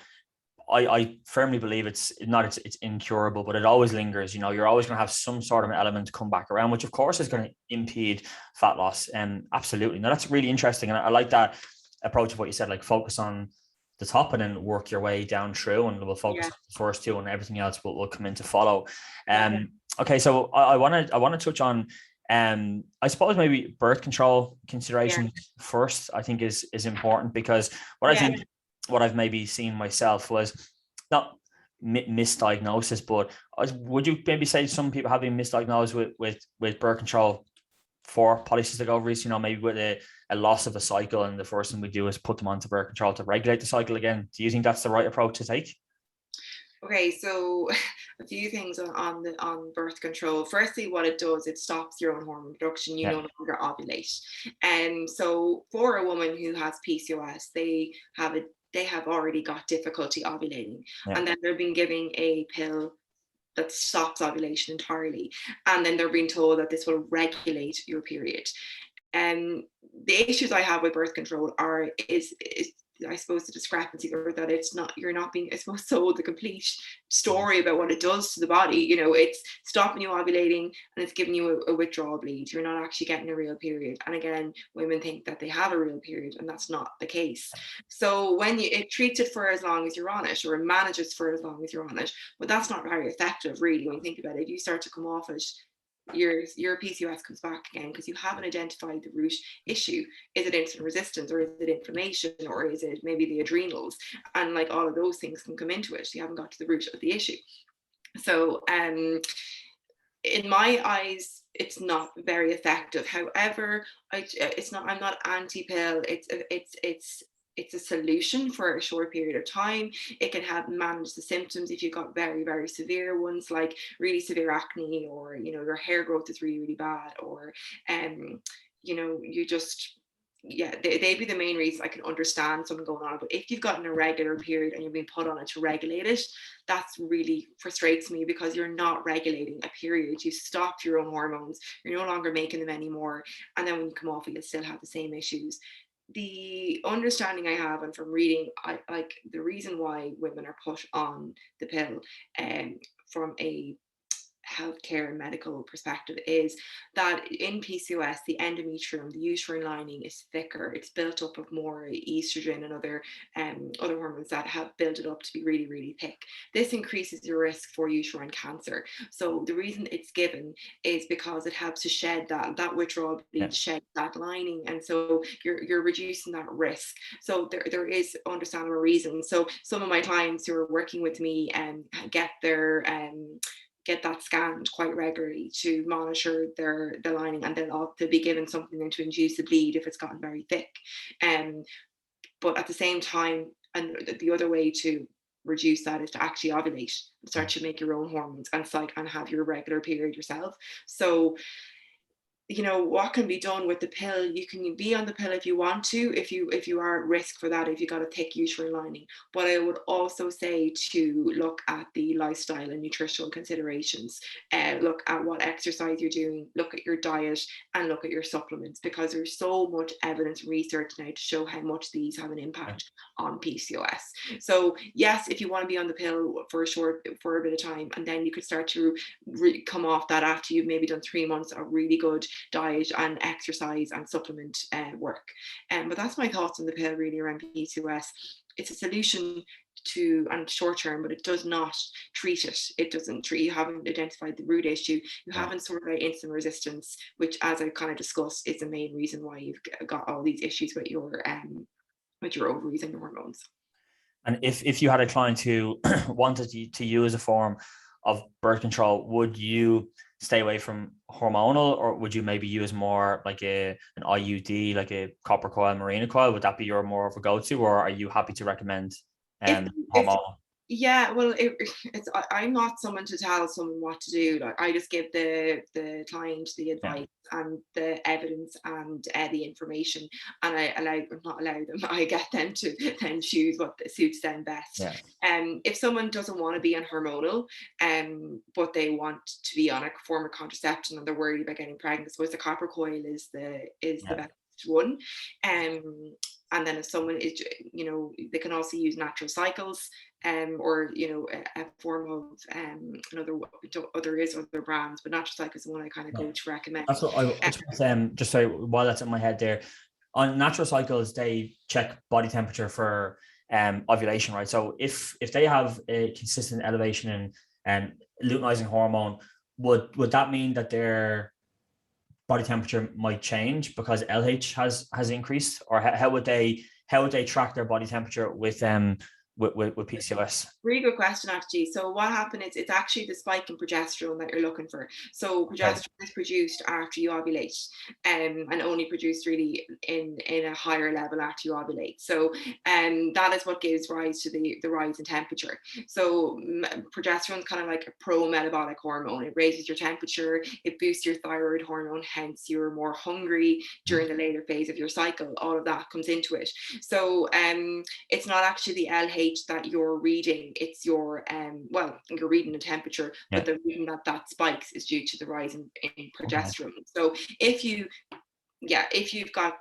I firmly believe it's incurable, but it always lingers. You're always going to have some sort of an element to come back around, which of course is going to impede fat loss. And absolutely. Now, that's really interesting. And I like that approach of what you said, like, focus on the top and then work your way down through, and we'll focus on the first two, and everything else will come in to follow. Okay. So I want to touch on, I suppose maybe birth control considerations first, I think is important, because I think what I've maybe seen myself was not misdiagnosis, but would you maybe say some people have been misdiagnosed with birth control for polycystic ovaries, maybe with a loss of a cycle, and the first thing we do is put them onto birth control to regulate the cycle again? Do you think that's the right approach to take? Okay, so a few things on birth control. Firstly, what it does, it stops your own hormone production. You no longer ovulate. And so for a woman who has PCOS, they have already got difficulty ovulating. And then they're being given a pill that stops ovulation entirely. And then they're being told that this will regulate your period. And the issues I have with birth control is I suppose the discrepancy, or that you're not being, I suppose, sold the complete story about what it does to the body. It's stopping you ovulating, and it's giving you a withdrawal bleed. You're not actually getting a real period. And again, women think that they have a real period, and that's not the case. So when it treats it for as long as you're on it, or it manages for as long as you're on it, but that's not very effective, really, when you think about it. If you start to come off it, your PCOS comes back again, because you haven't identified the root issue. Is it insulin resistance, or is it inflammation, or is it maybe the adrenals? And, like, all of those things can come into it. You haven't got to the root of the issue. So in my eyes, it's not very effective. However, I'm not anti-pill. It's a solution for a short period of time. It can help manage the symptoms if you've got very, very severe ones, like really severe acne, or your hair growth is really, really bad, or you just yeah, they'd be the main reasons I can understand something going on. But if you've got an irregular period and you're being put on it to regulate it, that's really frustrates me, because you're not regulating a period. You stopped your own hormones, you're no longer making them anymore, and then when you come off it, you still have the same issues. The understanding I have, and from reading, I like the reason why women are put on the pill, from a healthcare and medical perspective, is that in PCOS, the endometrium, the uterine lining, is thicker. It's built up of more estrogen and other hormones that have built it up to be really, really thick. This increases your risk for uterine cancer. So the reason it's given is because it helps to shed that withdrawal bleed, shed that lining, and so you're reducing that risk. So there is understandable reasons. So some of my clients who are working with me get that scanned quite regularly to monitor the lining, and then they'll be given something then to induce the bleed if it's gotten very thick. But at the same time, and the other way to reduce that is to actually ovulate and start to make your own hormones and have your regular period yourself. So what can be done with the pill? You can be on the pill if you want to, if you are at risk for that, if you got a thick uterine lining. But I would also say to look at the lifestyle and nutritional considerations. Look at what exercise you're doing, look at your diet, and look at your supplements, because there's so much evidence and research now to show how much these have an impact on PCOS. So yes, if you want to be on the pill for a bit of time, and then you could start to come off that after you've maybe done 3 months of really good diet and exercise and supplement work. But that's my thoughts on the pill really around PCOS. It's a solution to and short term, but it does not treat it. It doesn't treat. You haven't identified the root issue. You haven't sorted out insulin resistance, which, as I've kind of discussed, is the main reason why you've got all these issues with your ovaries and your hormones. And if you had a client who wanted to use a form of birth control, would you stay away from hormonal, or would you maybe use more like an IUD, like a copper coil, marina coil? Would that be your more of a go-to, or are you happy to recommend hormonal? Yeah, well, I'm not someone to tell someone what to do. Like, I just give the client the advice and the evidence and the information, and I get them to then choose what suits them best. If someone doesn't want to be on hormonal, but they want to be on a form of contraception and they're worried about getting pregnant, so the copper coil is the best one. And then if someone is, they can also use Natural Cycles, or a form of there is other brands, but Natural Cycles is the one I kind of go to recommend. That's what I just sorry, while that's in my head there, on Natural Cycles they check body temperature for ovulation, right? So if they have a consistent elevation in luteinizing hormone, would that mean that their body temperature might change because LH has increased, or how would they track their body temperature with PCOS? Really good question, actually. So what happened is it's actually the spike in progesterone that you're looking for. So progesterone is produced after you ovulate, and only produced really in a higher level after you ovulate. So that is what gives rise to the rise in temperature. So progesterone is kind of like a pro-metabolic hormone. It raises your temperature, it boosts your thyroid hormone, hence you're more hungry during the later phase of your cycle. All of that comes into it. So it's not actually the LH that you're reading, it's your you're reading the temperature, but the reason that spikes is due to the rise in progesterone. So if you've got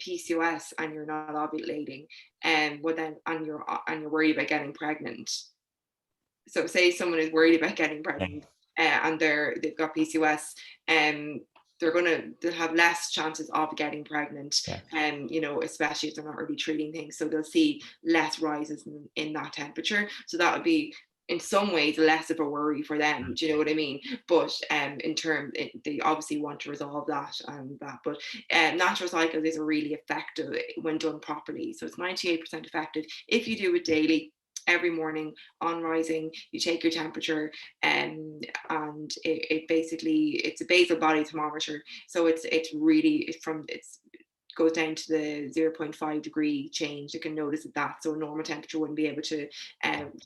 PCOS and you're not ovulating, and you're worried about getting pregnant. So say someone is worried about getting pregnant, and they've got PCOS, they'll have less chances of getting pregnant, especially if they're not really treating things. So they'll see less rises in that temperature. So that would be, in some ways, less of a worry for them. Do you know what I mean? But they obviously want to resolve that and that. But Natural Cycles is really effective when done properly. So it's 98% effective if you do it daily. Every morning on rising, you take your temperature, and it basically, it's a basal body thermometer. So it's goes down to the 0.5 degree change. You can notice that. So normal temperature wouldn't be able to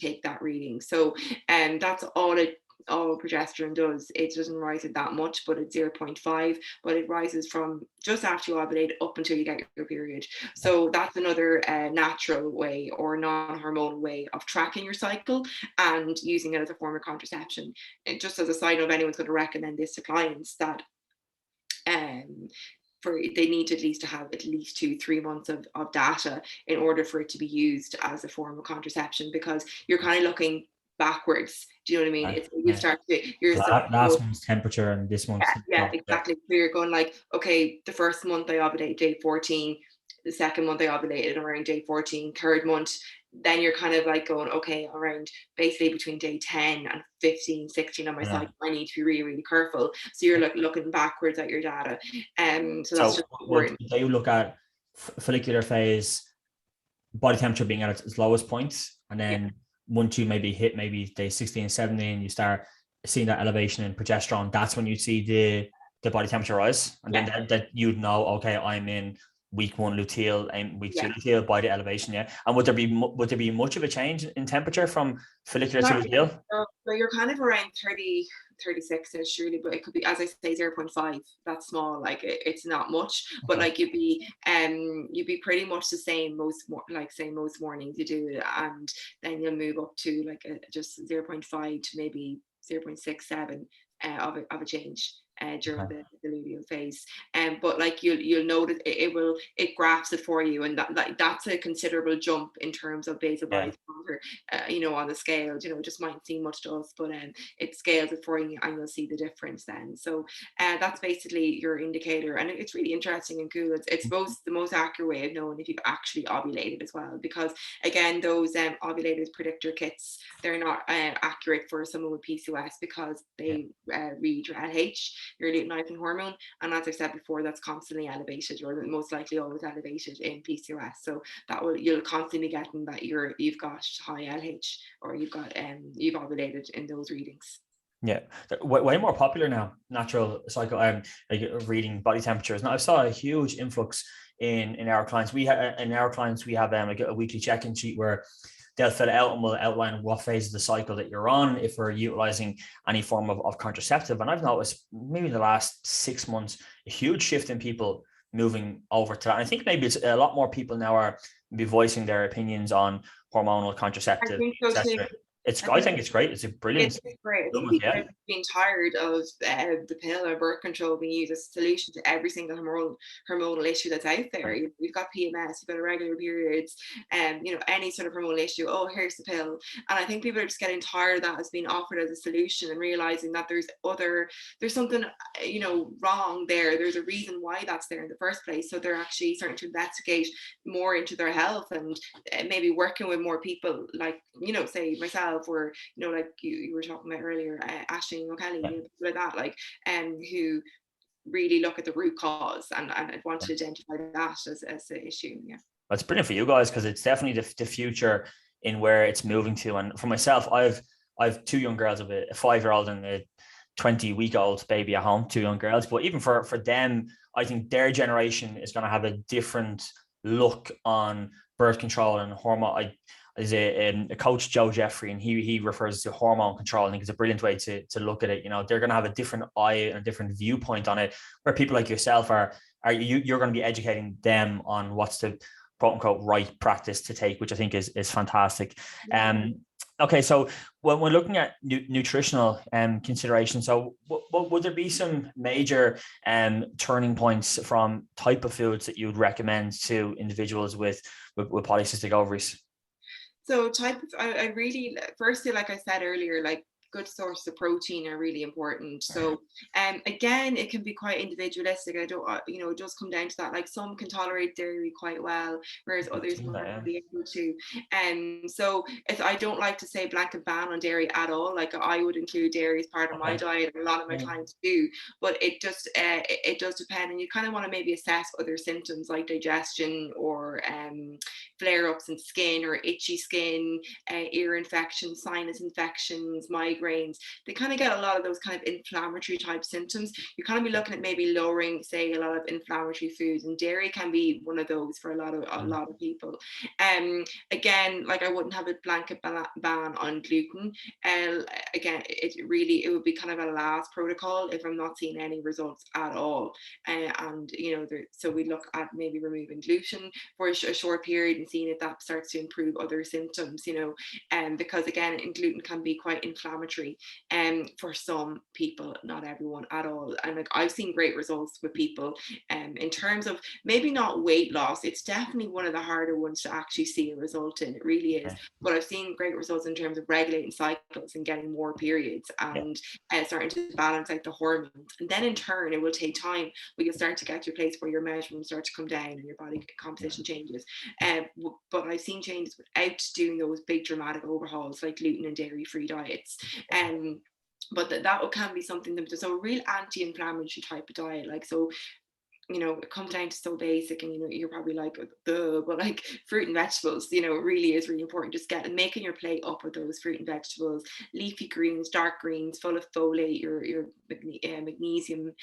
take that reading. So that's all it all progesterone does. It doesn't rise it that much, but it's 0.5, but it rises from just after you ovulate up until you get your period. So that's another natural way or non-hormonal way of tracking your cycle and using it as a form of contraception. And just as a side note, if anyone's going to recommend this to clients, that they need to at least have at least 2-3 months of data in order for it to be used as a form of contraception, because you're kind of looking backwards. Do you know what I mean? It's you start to last month's temperature and this month's yeah, exactly. So you're going like, okay, the first month I ovulate day 14, the second month I ovulated around day 14, third month, then you're kind of like going, okay, around basically between day 10 and 15, 16 on my cycle, I need to be really, really careful. So you're looking backwards at your data. So that's just important. They look at follicular phase, body temperature being at its lowest points, and then once you maybe hit maybe day 16, 17, you start seeing that elevation in progesterone. That's when you see the body temperature rise, and then that you'd know, okay, I'm in week 1 luteal and week 2 luteal by the elevation. And would there be much of a change in temperature from follicular to luteal? So you're kind of around 30, 36ish really, but it could be, as I say, 0.5. That's small, like it's not much, but like you'd be pretty much the same most mornings you do it, and then you'll move up to like just 0.5 to maybe 0.67 of a change during the luteal phase. But like you'll notice it graphs it for you, and that's a considerable jump in terms of basal body temperature, on the scale. It just mightn't seem much to us, but it scales it for you and you'll see the difference then. So that's basically your indicator, and it's really interesting and cool. It's both the most accurate way of knowing if you've actually ovulated as well, because again, those ovulated predictor kits, they're not accurate for someone with PCOS because they read your LH, your luteinizing hormone, and as I said before, that's constantly elevated, or most likely always elevated in PCOS. So you'll constantly be getting that you've got high LH, or you've ovulated in those readings. Yeah, way more popular now, natural cycle, like reading body temperatures. Now I saw a huge influx in our clients. We have like a weekly check-in sheet where they'll fill it out and we'll outline what phase of the cycle that you're on, if we're utilizing any form of contraceptive. And I've noticed maybe in the last 6 months, a huge shift in people moving over to that. And I think maybe it's a lot more people now are be voicing their opinions on hormonal contraceptive. I think so too. I think it's great. It's a brilliant. It's great. I think people are being tired of the pill or birth control being used as a solution to every single hormonal issue that's out there. You've got PMS, you've got irregular periods, and any sort of hormonal issue. Oh, here's the pill. And I think people are just getting tired of that as being offered as a solution, and realizing that there's something wrong there. There's a reason why that's there in the first place. So they're actually starting to investigate more into their health, and maybe working with more people like say myself, or like you were talking about earlier, Ashley and O'Kelly, people like that, who really look at the root cause and want to identify that as the issue. That's brilliant for you guys, because it's definitely the future in where it's moving to. And for myself, I've 2 young girls, of a 5-year-old and a 20-week-old baby at home, 2 young girls. But even for them, I think their generation is going to have a different look on birth control and hormone. Is a coach, Joe Jeffrey, and he refers to hormone control. I think it's a brilliant way to look at it. They're going to have a different eye and a different viewpoint on it, where people like yourself you're going to be educating them on what's the quote unquote right practice to take, which I think is fantastic. Okay, so when we're looking at nutritional considerations, so would there be some major turning points from type of foods that you would recommend to individuals with polycystic ovaries? So I really, firstly, like I said earlier, like good sources of protein are really important. So again, it can be quite individualistic. I don't, it does come down to that. Like some can tolerate dairy quite well, whereas others might be able to. So I don't like to say blanket ban on dairy at all. Like I would include dairy as part of my diet, and a lot of my clients do. But it just it does depend, and you kind of want to maybe assess other symptoms like digestion or flare-ups in skin or itchy skin, ear infections, sinus infections, migraine, migraines. They kind of get a lot of those kind of inflammatory type symptoms. You kind of be looking at maybe lowering, say, a lot of inflammatory foods, and dairy can be one of those for a lot of people. Again, like I wouldn't have a blanket ban on gluten. Again, it would be kind of a last protocol if I'm not seeing any results at all. And so we look at maybe removing gluten for a short period and seeing if that starts to improve other symptoms, because again, gluten can be quite inflammatory for some people, not everyone at all. And like I've seen great results with people in terms of maybe not weight loss. It's definitely one of the harder ones to actually see a result in. It really is. But I've seen great results in terms of regulating cycles and getting more periods and starting to balance out the hormones. And then in turn, it will take time. We can start to get to a place where your measurements start to come down and your body composition changes. But I've seen changes without doing those big dramatic overhauls like gluten and dairy free diets. But that can be something that, so a real anti-inflammatory type of diet, like, so it comes down to so basic, and you're probably like, but like fruit and vegetables, really is really important. Just making your plate up with those fruit and vegetables, leafy greens, dark greens, full of folate, your magnesium,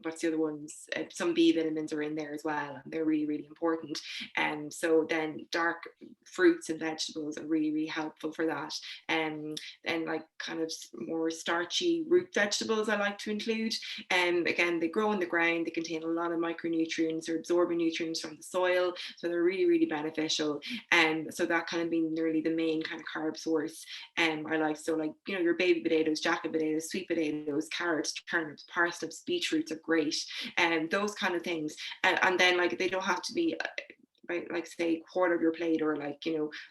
what's the other ones? Some B vitamins are in there as well, and they're really, really important. And so then dark fruits and vegetables are really, really helpful for that. And then like kind of more starchy root vegetables I like to include. Again, they grow in the ground, they contain a lot of micronutrients, they're absorbing nutrients from the soil, so they're really, really beneficial. So that kind of being really the main kind of carb source I like. So like, your baby potatoes, jacket potatoes, sweet potatoes, carrots, turnips, parsnips, beetroots are great, and those kind of things. And then like they don't have to be like say a quarter of your plate, or like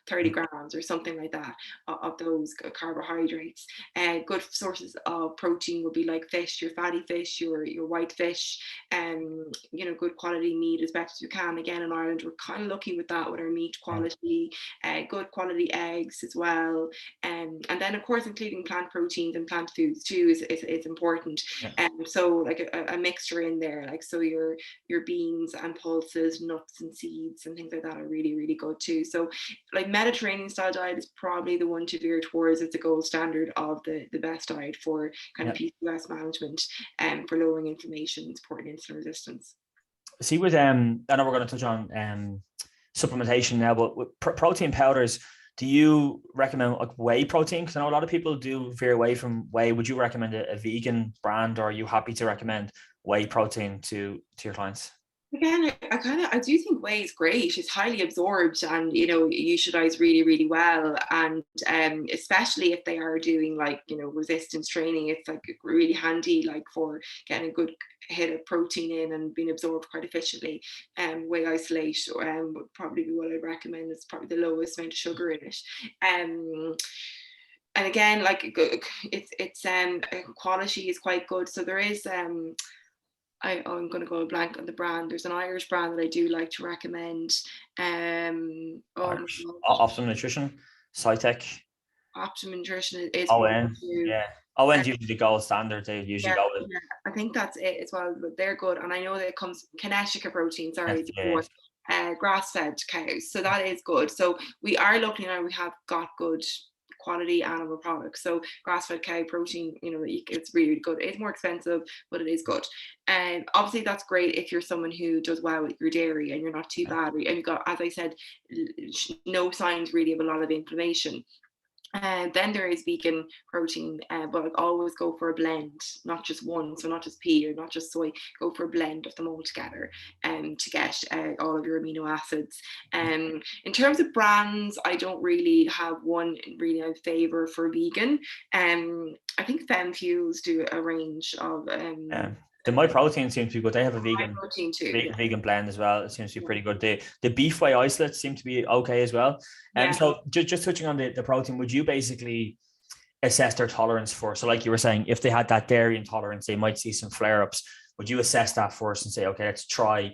30 grams or something like that of those carbohydrates. Good sources of protein would be like fish, your fatty fish, your white fish, and good quality meat as best as you can. Again, in Ireland we're kind of lucky with that, with our meat quality. Good quality eggs as well, and then of course including plant proteins and plant foods too is important. So like a mixture in there, like so your beans and pulses, nuts and seeds and things like that are really, really good too. So like Mediterranean style diet is probably the one to veer towards. It's the gold standard of the best diet for kind of PCOS management and for lowering inflammation and supporting insulin resistance. See, with I know we're going to touch on supplementation now, but with protein powders, do you recommend like whey protein? Because I know a lot of people do veer away from whey. Would you recommend a vegan brand, or are you happy to recommend whey protein to your clients? Again, I do think whey is great. It's highly absorbed, and utilized really, really well. And especially if they are doing like resistance training, it's like really handy, like for getting a good hit of protein in and being absorbed quite efficiently. Whey isolate would probably be what I'd recommend. It's probably the lowest amount of sugar in it. And again, like it's quality is quite good. So there is I'm going to go blank on the brand. There's an Irish brand that I do like to recommend. Optimum Nutrition, Cytec. Optimum Nutrition is ON, ON's usually the gold standard. They usually go with. Yeah, I think that's it as well. But they're good, and I know that it comes Kinetica protein. Sorry, grass-fed cows, so that is good. So we are looking at. We have got good quality animal products. So grass-fed cow protein, it's really good. It's more expensive, but it is good. And obviously that's great if you're someone who does well with your dairy and you're not too bad, and you've got, as I said, no signs really of a lot of inflammation. And then there is vegan protein, but I always go for a blend, not just one, so not just pea or not just soy. Go for a blend of them all together to get all of your amino acids. In terms of brands, I don't really have one really in favor for vegan. I think FemFuels do a range of the My Protein seems to be good. They have a vegan protein too, vegan blend as well. It seems to be pretty good. The beef whey isolates seem to be okay as well. And so just touching on the protein, would you basically assess their tolerance for? So like you were saying, if they had that dairy intolerance, they might see some flare-ups. Would you assess that first and say, okay, let's try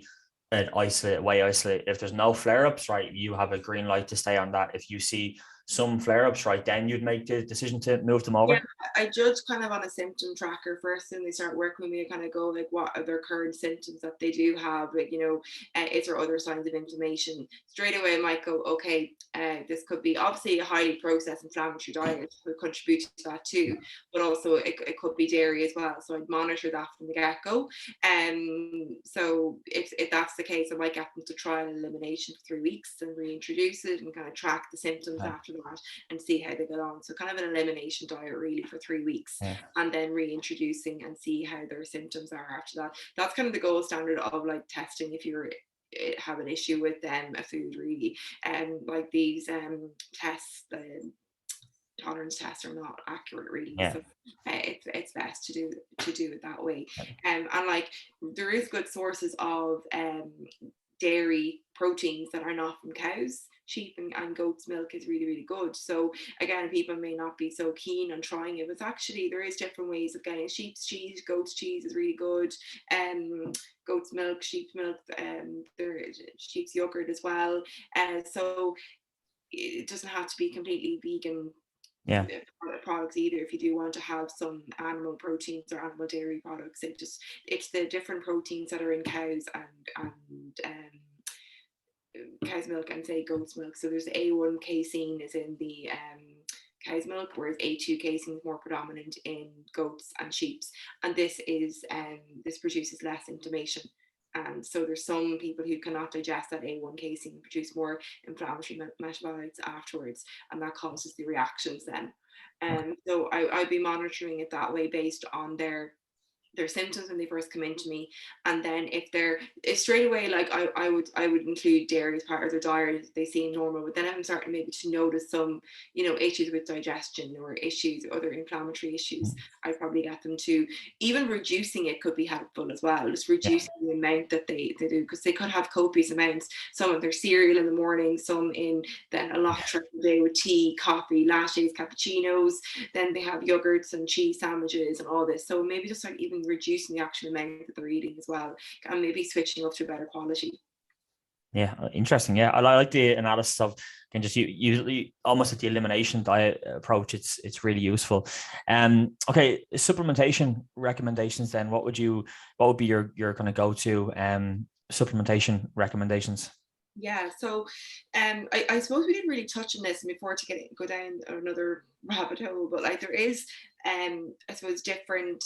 an isolate, whey isolate? If there's no flare-ups, right, you have a green light to stay on that. If you see some flare-ups, right, then you'd make the decision to move them over? Yeah, I judge kind of on a symptom tracker first, and they start working with me. I kind of go like, what are their current symptoms that they do have? Like, is there other signs of inflammation? Straight away, I might go, okay, this could be obviously a highly processed inflammatory diet could contribute to that too, but also it could be dairy as well. So I'd monitor that from the get-go. So if that's the case, I might get them to try an elimination for 3 weeks and reintroduce it and kind of track the symptoms after that and see how they get on. So kind of an elimination diet really for 3 weeks, and then reintroducing and see how their symptoms are after that. That's kind of the gold standard of like testing if you're have an issue with a food really. Like these tests, the tolerance tests are not accurate really. So it's best to do it that way. And like there is good sources of dairy proteins that are not from cows. Sheep and goat's milk is really, really good. So again, people may not be so keen on trying it, but actually there is different ways of getting sheep's cheese. Goat's cheese is really good. Goat's milk, sheep's milk, there's sheep's yogurt as well. So it doesn't have to be completely vegan products either. If you do want to have some animal proteins or animal dairy products, it's the different proteins that are in cows and cow's milk and say goat's milk. So there's A1 casein is in the cow's milk, whereas A2 casein is more predominant in goats and sheep's, and this produces less inflammation. And so there's some people who cannot digest that A1 casein and produce more inflammatory metabolites afterwards, and that causes the reactions then. So I'd be monitoring it that way based on their symptoms when they first come into me, and then if they're straight away, like I would include dairy as part of their diet if they seem normal, but then I'm starting maybe to notice some issues with digestion or other inflammatory issues. I'd probably get them to even reducing it could be helpful as well, just reducing the amount that they do, because they could have copious amounts, some of their cereal in the morning, some in then a lot throughout the day with tea, coffee, lattes, cappuccinos, then they have yogurts and cheese sandwiches and all this. So maybe just start even reducing the actual amount that they're eating as well, and maybe switching up to better quality. Yeah, interesting. Yeah, I like the analysis of can just usually almost like the elimination diet approach. It's really useful. Okay, supplementation recommendations. Then, what would be your kind of go-to supplementation recommendations? Yeah, so I suppose we didn't really touch on this before to go down another rabbit hole, but like there is I suppose different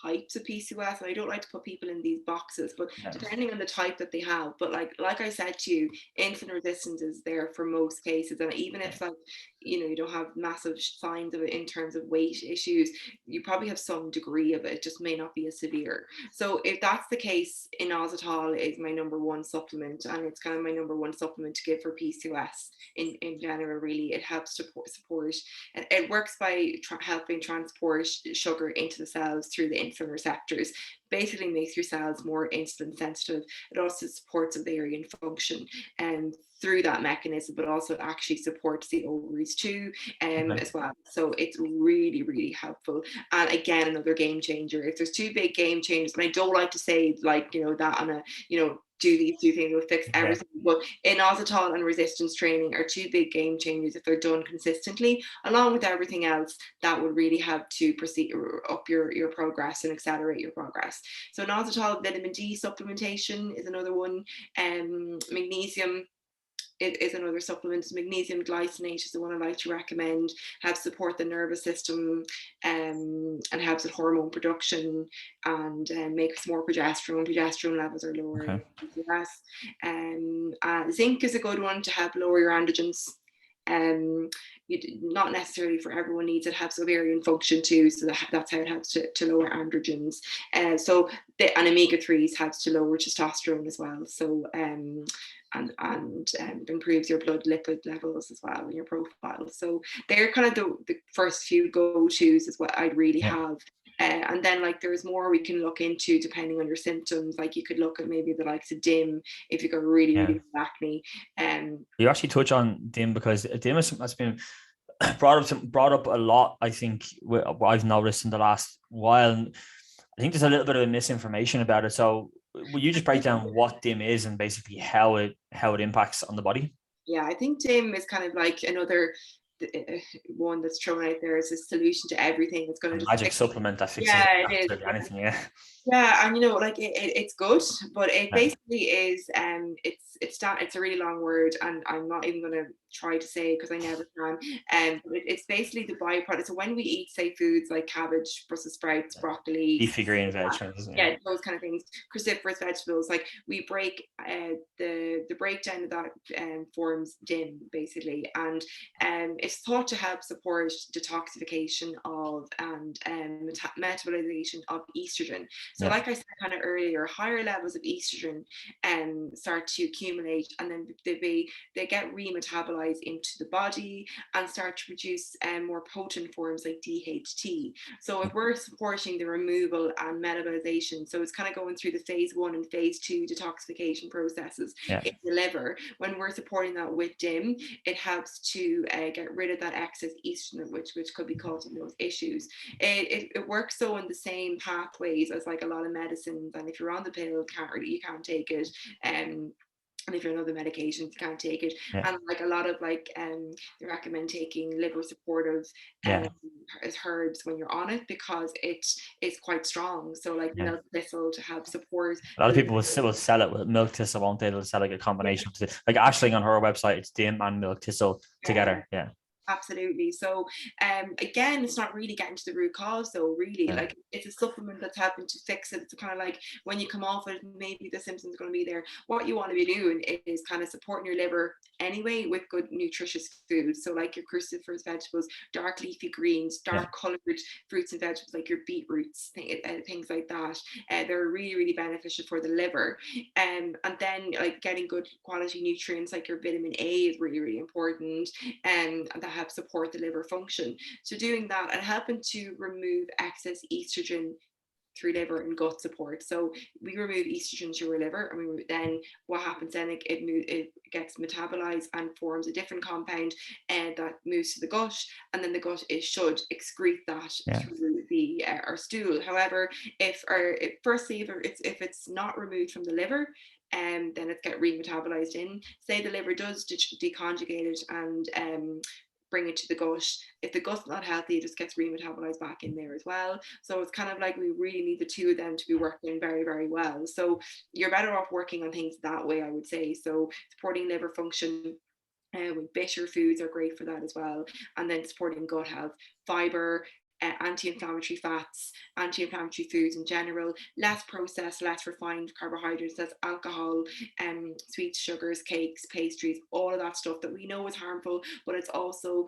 types of PCOS, and I don't like to put people in these boxes, but depending on the type that they have. But like I said to you, insulin resistance is there for most cases, and even if you don't have massive signs of it in terms of weight issues, you probably have some degree of it. It just may not be as severe. So if that's the case, inositol is my number one supplement, and it's kind of my number one supplement to give for PCOS in general. Really, it helps to support, and it works by helping transport sugar into the cells through the insulin receptors. Basically makes your cells more insulin sensitive. It also supports ovarian function and through that mechanism, but also actually supports the ovaries too as well. So it's really, really helpful. And again, another game changer. If there's two big game changers, and I don't like to say that on a do these two things will fix everything. But inositol and resistance training are two big game changers if they're done consistently, along with everything else that would really help to proceed up your progress and accelerate your progress. So inositol, vitamin D supplementation is another one. Magnesium is another supplement. Magnesium glycinate is the one I like to recommend. Helps support the nervous system and helps with hormone production and makes more progesterone. Progesterone levels are lower. Zinc is a good one to help lower your androgens. Not necessarily for everyone needs it. Helps ovarian function too, so that's how it helps to lower androgens. And omega-3s helps to lower testosterone as well. So and improves your blood lipid levels as well in your profile. So they're kind of the first few go-tos is what I'd really have. And then there's more we can look into depending on your symptoms. Like you could look at maybe the likes of DIM if you've got really, really bad acne. You actually touch on DIM because DIM has been brought up a lot, I think, what I've noticed in the last while. And I think there's a little bit of misinformation about it. So will you just break down what DIM is and basically how it impacts on the body? Yeah, I think DIM is kind of like another one that's thrown out there as a solution to everything. It's going A to just magic supplement that fixes yeah, it is. absolutely anything. Yeah. Yeah, and like it's good, but it Yeah. basically is it's a really long word, and I'm not even gonna try to say it because I never can. But it's basically the byproduct. So when we eat, say, foods like cabbage, Brussels sprouts, broccoli, Leafy green vegetables. Yeah. yeah, those kind of things, cruciferous vegetables, like we break the breakdown of that forms DIM basically, and it's thought to help support detoxification of and metabolization of estrogen. So Yeah. like I said kind of earlier, higher levels of estrogen start to accumulate, and then they get remetabolized into the body and start to produce more potent forms like DHT. So if we're supporting the removal and metabolization, so it's kind of going through the phase 1 and phase 2 detoxification processes Yeah. in the liver, when we're supporting that with DIM, it helps to get rid of that excess estrogen, which could be causing those issues. It works so in the same pathways as like a lot of medicines, and if you're on the pill, you can't take it. And if you're on other medications, you can't take it. Yeah. And like a lot of like they recommend taking liver supportive herbs when you're on it, because it is quite strong. So like milk thistle to help support. A lot of people will still sell it with milk thistle, won't they? They'll sell like a combination of it. Like Ashling on her website, it's DIM and milk thistle together. Yeah. Absolutely. So again, it's not really getting to the root cause, so really like it's a supplement that's helping to fix it. It's kind of like when you come off it, maybe the symptoms are going to be there. What you want to be doing is kind of supporting your liver anyway with good nutritious food. So like your cruciferous vegetables, dark leafy greens, dark colored fruits and vegetables like your beetroots, things like that. They're really, really beneficial for the liver. And then like getting good quality nutrients like your vitamin A is really, really important. And that help support the liver function. So doing that and helping to remove excess estrogen through liver and gut support. So we remove estrogen through our liver, and then what happens then, it gets metabolized and forms a different compound that moves to the gut, and then the gut should excrete that through the our stool. However, if it's not removed from the liver, then it gets remetabolized in. Say the liver does deconjugate it and bring it to the gut. If the gut's not healthy, it just gets remetabolized back in there as well. So it's kind of like we really need the two of them to be working very, very well. So you're better off working on things that way, I would say. So supporting liver function with bitter foods are great for that as well. And then supporting gut health, fiber, anti-inflammatory fats, anti-inflammatory foods in general, less processed, less refined carbohydrates, less alcohol, sweets, sugars, cakes, pastries, all of that stuff that we know is harmful, but it's also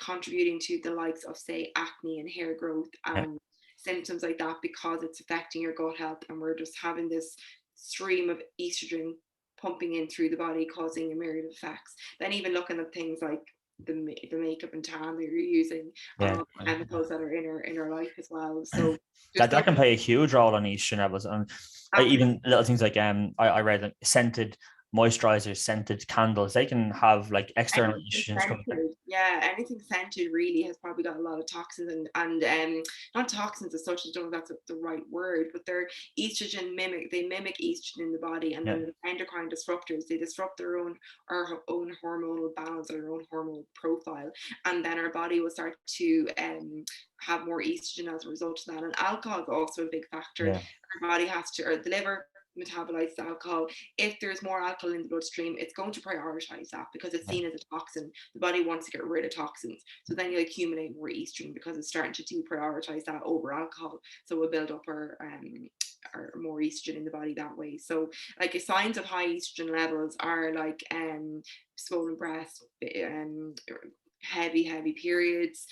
contributing to the likes of, say, acne and hair growth and symptoms like that, because it's affecting your gut health, and we're just having this stream of estrogen pumping in through the body, causing a myriad of effects. Then even looking at things like the makeup and tan that you're using, chemicals that are in our life as well. So that can play a huge role on estrogen levels, and even little things like I read that scented moisturizers, scented candles, they can have like external estrogens coming in. Yeah, anything scented really has probably got a lot of toxins and not toxins as such, I don't know if that's the right word, but they're estrogen mimic estrogen in the body, and then the endocrine disruptors, they disrupt our own hormonal balance, our own hormonal profile, and then our body will start to have more estrogen as a result of that. And alcohol is also a big factor. Our body has to, or the liver metabolize alcohol. If there's more alcohol in the bloodstream, it's going to prioritize that because it's seen as a toxin. The body wants to get rid of toxins, so then you accumulate more estrogen because it's starting to deprioritize that over alcohol. So we'll build up our more estrogen in the body that way. So like signs of high estrogen levels are like swollen breasts, heavy periods,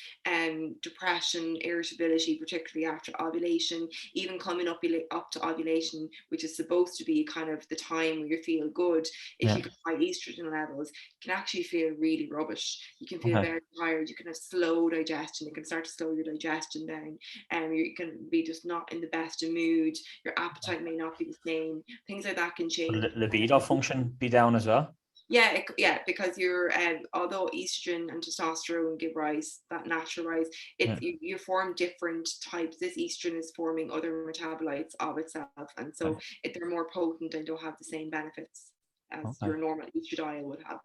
depression, irritability, particularly after ovulation, even coming up to ovulation, which is supposed to be kind of the time where you feel good. If you get high estrogen levels, you can actually feel really rubbish. You can feel very tired. You can have slow digestion. It can start to slow your digestion down, and you can be just not in the best of mood. Your appetite may not be the same. Things like that can change. Would libido function be down as well? Yeah, because you're although estrogen and testosterone give rise, that natural rise, you form different types. This estrogen is forming other metabolites of itself, and so they're more potent and don't have the same benefits as your normal estradiol would have.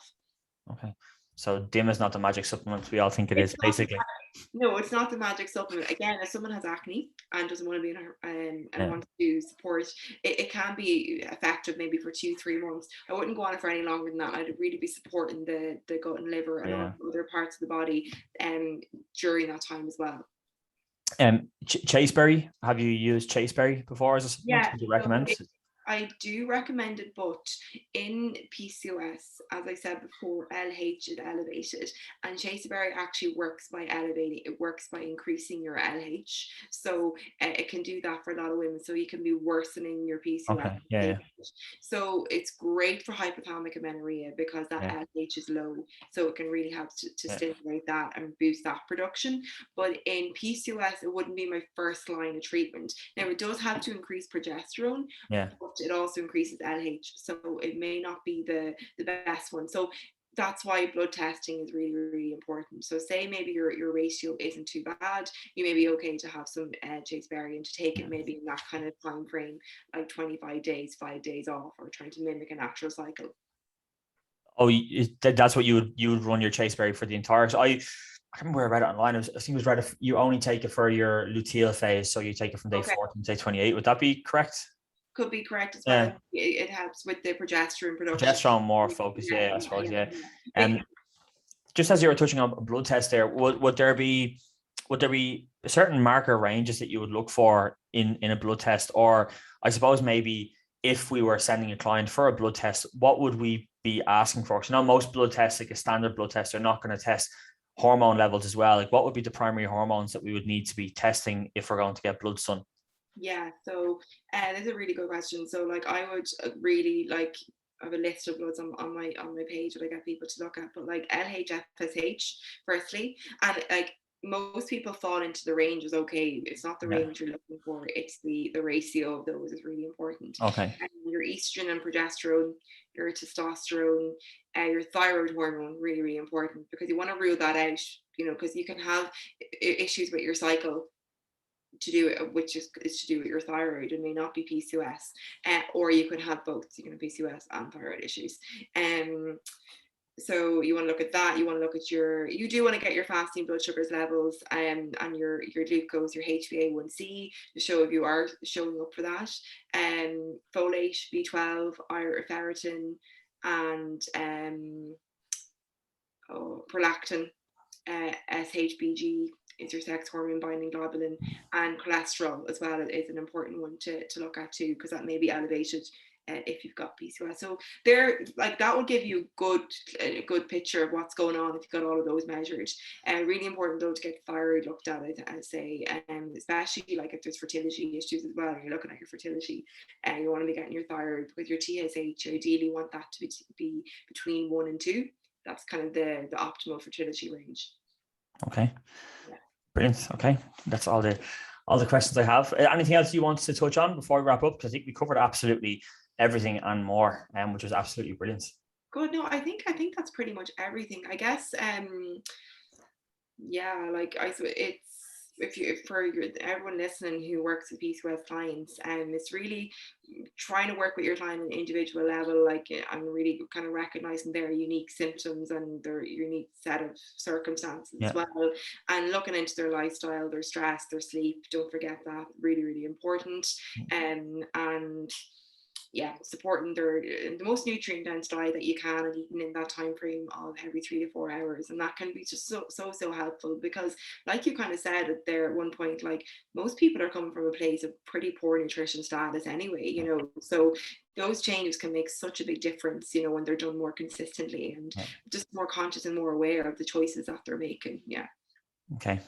Okay. So DIM is not the magic supplement we all think it It's is, not basically. No, it's not the magic supplement. Again, if someone has acne and doesn't want to be in her and wants to support, it can be effective maybe for 2-3 months. I wouldn't go on it for any longer than that. I'd really be supporting the gut and liver and all other parts of the body during that time as well. Chaseberry, have you used chaseberry before as a supplement? Would you recommend? I do recommend it, but in PCOS, as I said before, LH is elevated, and chaseberry actually works by increasing your LH. So it can do that for a lot of women. So you can be worsening your PCOS. Okay. So it's great for hypothalamic amenorrhea because that LH is low. So it can really help to stimulate that and boost that production. But in PCOS, it wouldn't be my first line of treatment. Now, it does have to increase progesterone. But it also increases LH, so it may not be the best one. So that's why blood testing is really, really important. So say maybe your ratio isn't too bad, you may be okay to have some chaseberry and to take it maybe in that kind of time frame, like 25 days, 5 days off, or trying to mimic a natural cycle. Oh, that's what you would run your chaseberry for the entire. So I can't remember where I read it online. I think it was read you only take it for your luteal phase, so you take it from day 14 to day 28. Would that be correct? Could be correct as well. It helps with the progesterone production. Progesterone more focus, I suppose. Just as you were touching on blood test there, would there be certain marker ranges that you would look for in a blood test? Or I suppose maybe if we were sending a client for a blood test, what would we be asking for? Because now most blood tests, like a standard blood test, are not going to test hormone levels as well. Like, what would be the primary hormones that we would need to be testing if we're going to get bloods done? Yeah, so that's a really good question. So like I would really like I have a list of bloods on my page that I get people to look at, but like LH, FSH firstly, and like most people fall into the range is okay. It's not the range you're looking for, it's the ratio of those is really important. Okay. And your estrogen and progesterone, your testosterone, your thyroid hormone, really, really important, because you want to rule that out, because you can have issues with your cycle to do it, which is to do with your thyroid, and may not be PCOS, or you could have both. You can have PCOS and thyroid issues. So you want to look at that. You want to look at you do want to get your fasting blood sugars levels and your glucose, your HbA1c, to show if you are showing up for that. Folate, B12, ferritin, and prolactin, SHBG is your sex hormone binding globulin, and cholesterol as well is an important one to look at too, because that may be elevated if you've got PCOS. So that will give you a good picture of what's going on if you've got all of those measured. Really important though to get thyroid looked at, I say, especially like if there's fertility issues as well, and you're looking at your fertility, you want to be getting your thyroid with your TSH. You ideally want that to be between 1 and 2. That's kind of the optimal fertility range. Okay. Yeah. Brilliant. Okay. That's all the questions I have. Anything else you want to touch on before we wrap up? Because I think we covered absolutely everything and more, which was absolutely brilliant. Good. No, I think that's pretty much everything. I guess it's for everyone listening who works with PCOS clients, it's really trying to work with your client on an individual level, and really kind of recognizing their unique symptoms and their unique set of circumstances as well, and looking into their lifestyle, their stress, their sleep. Don't forget that, really, really important. And supporting the most nutrient dense diet that you can, and eating in that time frame of every 3 to 4 hours, and that can be just so helpful, because like you kind of said there at one point, like most people are coming from a place of pretty poor nutrition status anyway, so those changes can make such a big difference, when they're done more consistently and just more conscious and more aware of the choices that they're making. Okay.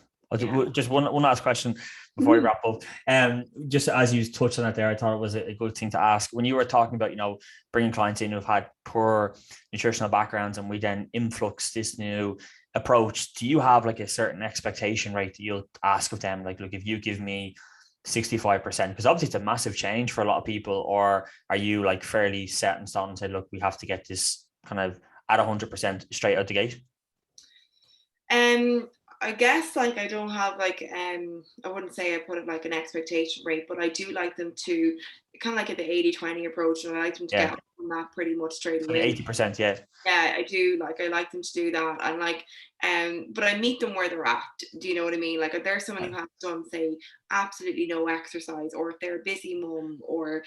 Just one last question before we wrap up. Just as you touched on it there, I thought it was a good thing to ask. When you were talking about, bringing clients in who've had poor nutritional backgrounds, and we then influx this new approach, do you have like a certain expectation rate that you'll ask of them? Like, look, if you give me 65%, because obviously it's a massive change for a lot of people, or are you like fairly set in stone and say, look, we have to get this kind of at 100% straight out the gate? I guess I don't have I wouldn't say I put it like an expectation rate, but I do like them to kind of like at the 80-20 approach, and I like them to get on that pretty much straight away. 80%, yeah. Yeah, I do. Like, I like them to do that. And like, but I meet them where they're at. Do you know what I mean? Like, if there's someone who has done, say, absolutely no exercise, or if they're a busy mum, or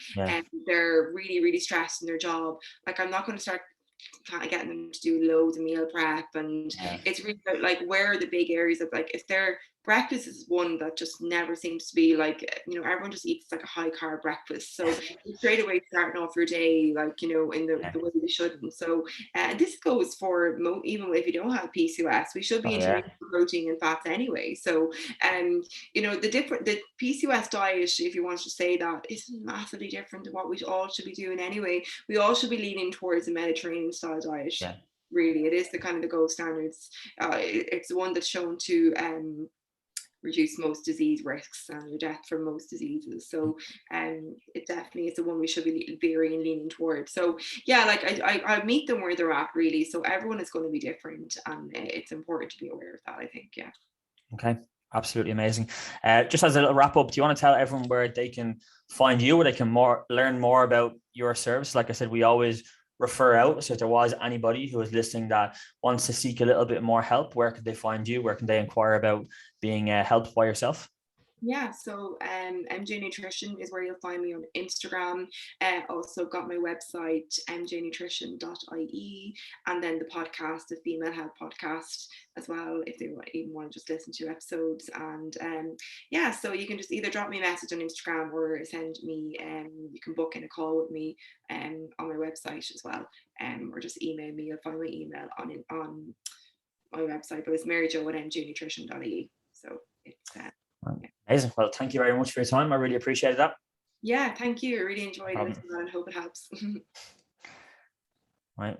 they're really, really stressed in their job, like, I'm not going to start kind of getting them to do loads of meal prep. And it's really about, like, where are the big areas of, like, if their breakfast is one that just never seems to be, like, you know, everyone just eats like a high carb breakfast, so straight away starting off your day, like, you know, in the way they shouldn't. So this goes for even if you don't have PCOS, we should be introducing protein and fats anyway. So you know, the PCOS diet, if you want to say that, is massively different to what we all should be doing anyway. We all should be leaning towards a Mediterranean style diet. Really, it is the kind of the gold standards. It's the one that's shown to reduce most disease risks and your death from most diseases. So it definitely is the one we should be veering and leaning towards. So yeah, like, I meet them where they're at, really. So everyone is going to be different, and it's important to be aware of that, I think. Yeah. Okay. Absolutely amazing. Just as a little wrap up, do you want to tell everyone where they can find you, where they can learn more about your service? Like I said, we always refer out. So if there was anybody who is listening that wants to seek a little bit more help, where could they find you? Where can they inquire about being helped by yourself? Yeah, so MJ Nutrition is where you'll find me on Instagram. Also got my website, mjnutrition.ie, and then the podcast, the Female Health Podcast, as well, if they even want to just listen to episodes. And yeah, so you can just either drop me a message on Instagram, or send me, you can book in a call with me on my website as well, or just email me. You'll find my email on my website, but it's maryjo@mjnutrition.ie. So it's amazing. Well, thank you very much for your time. I really appreciated that. Yeah, thank you. I really enjoyed it, and hope it helps. Right.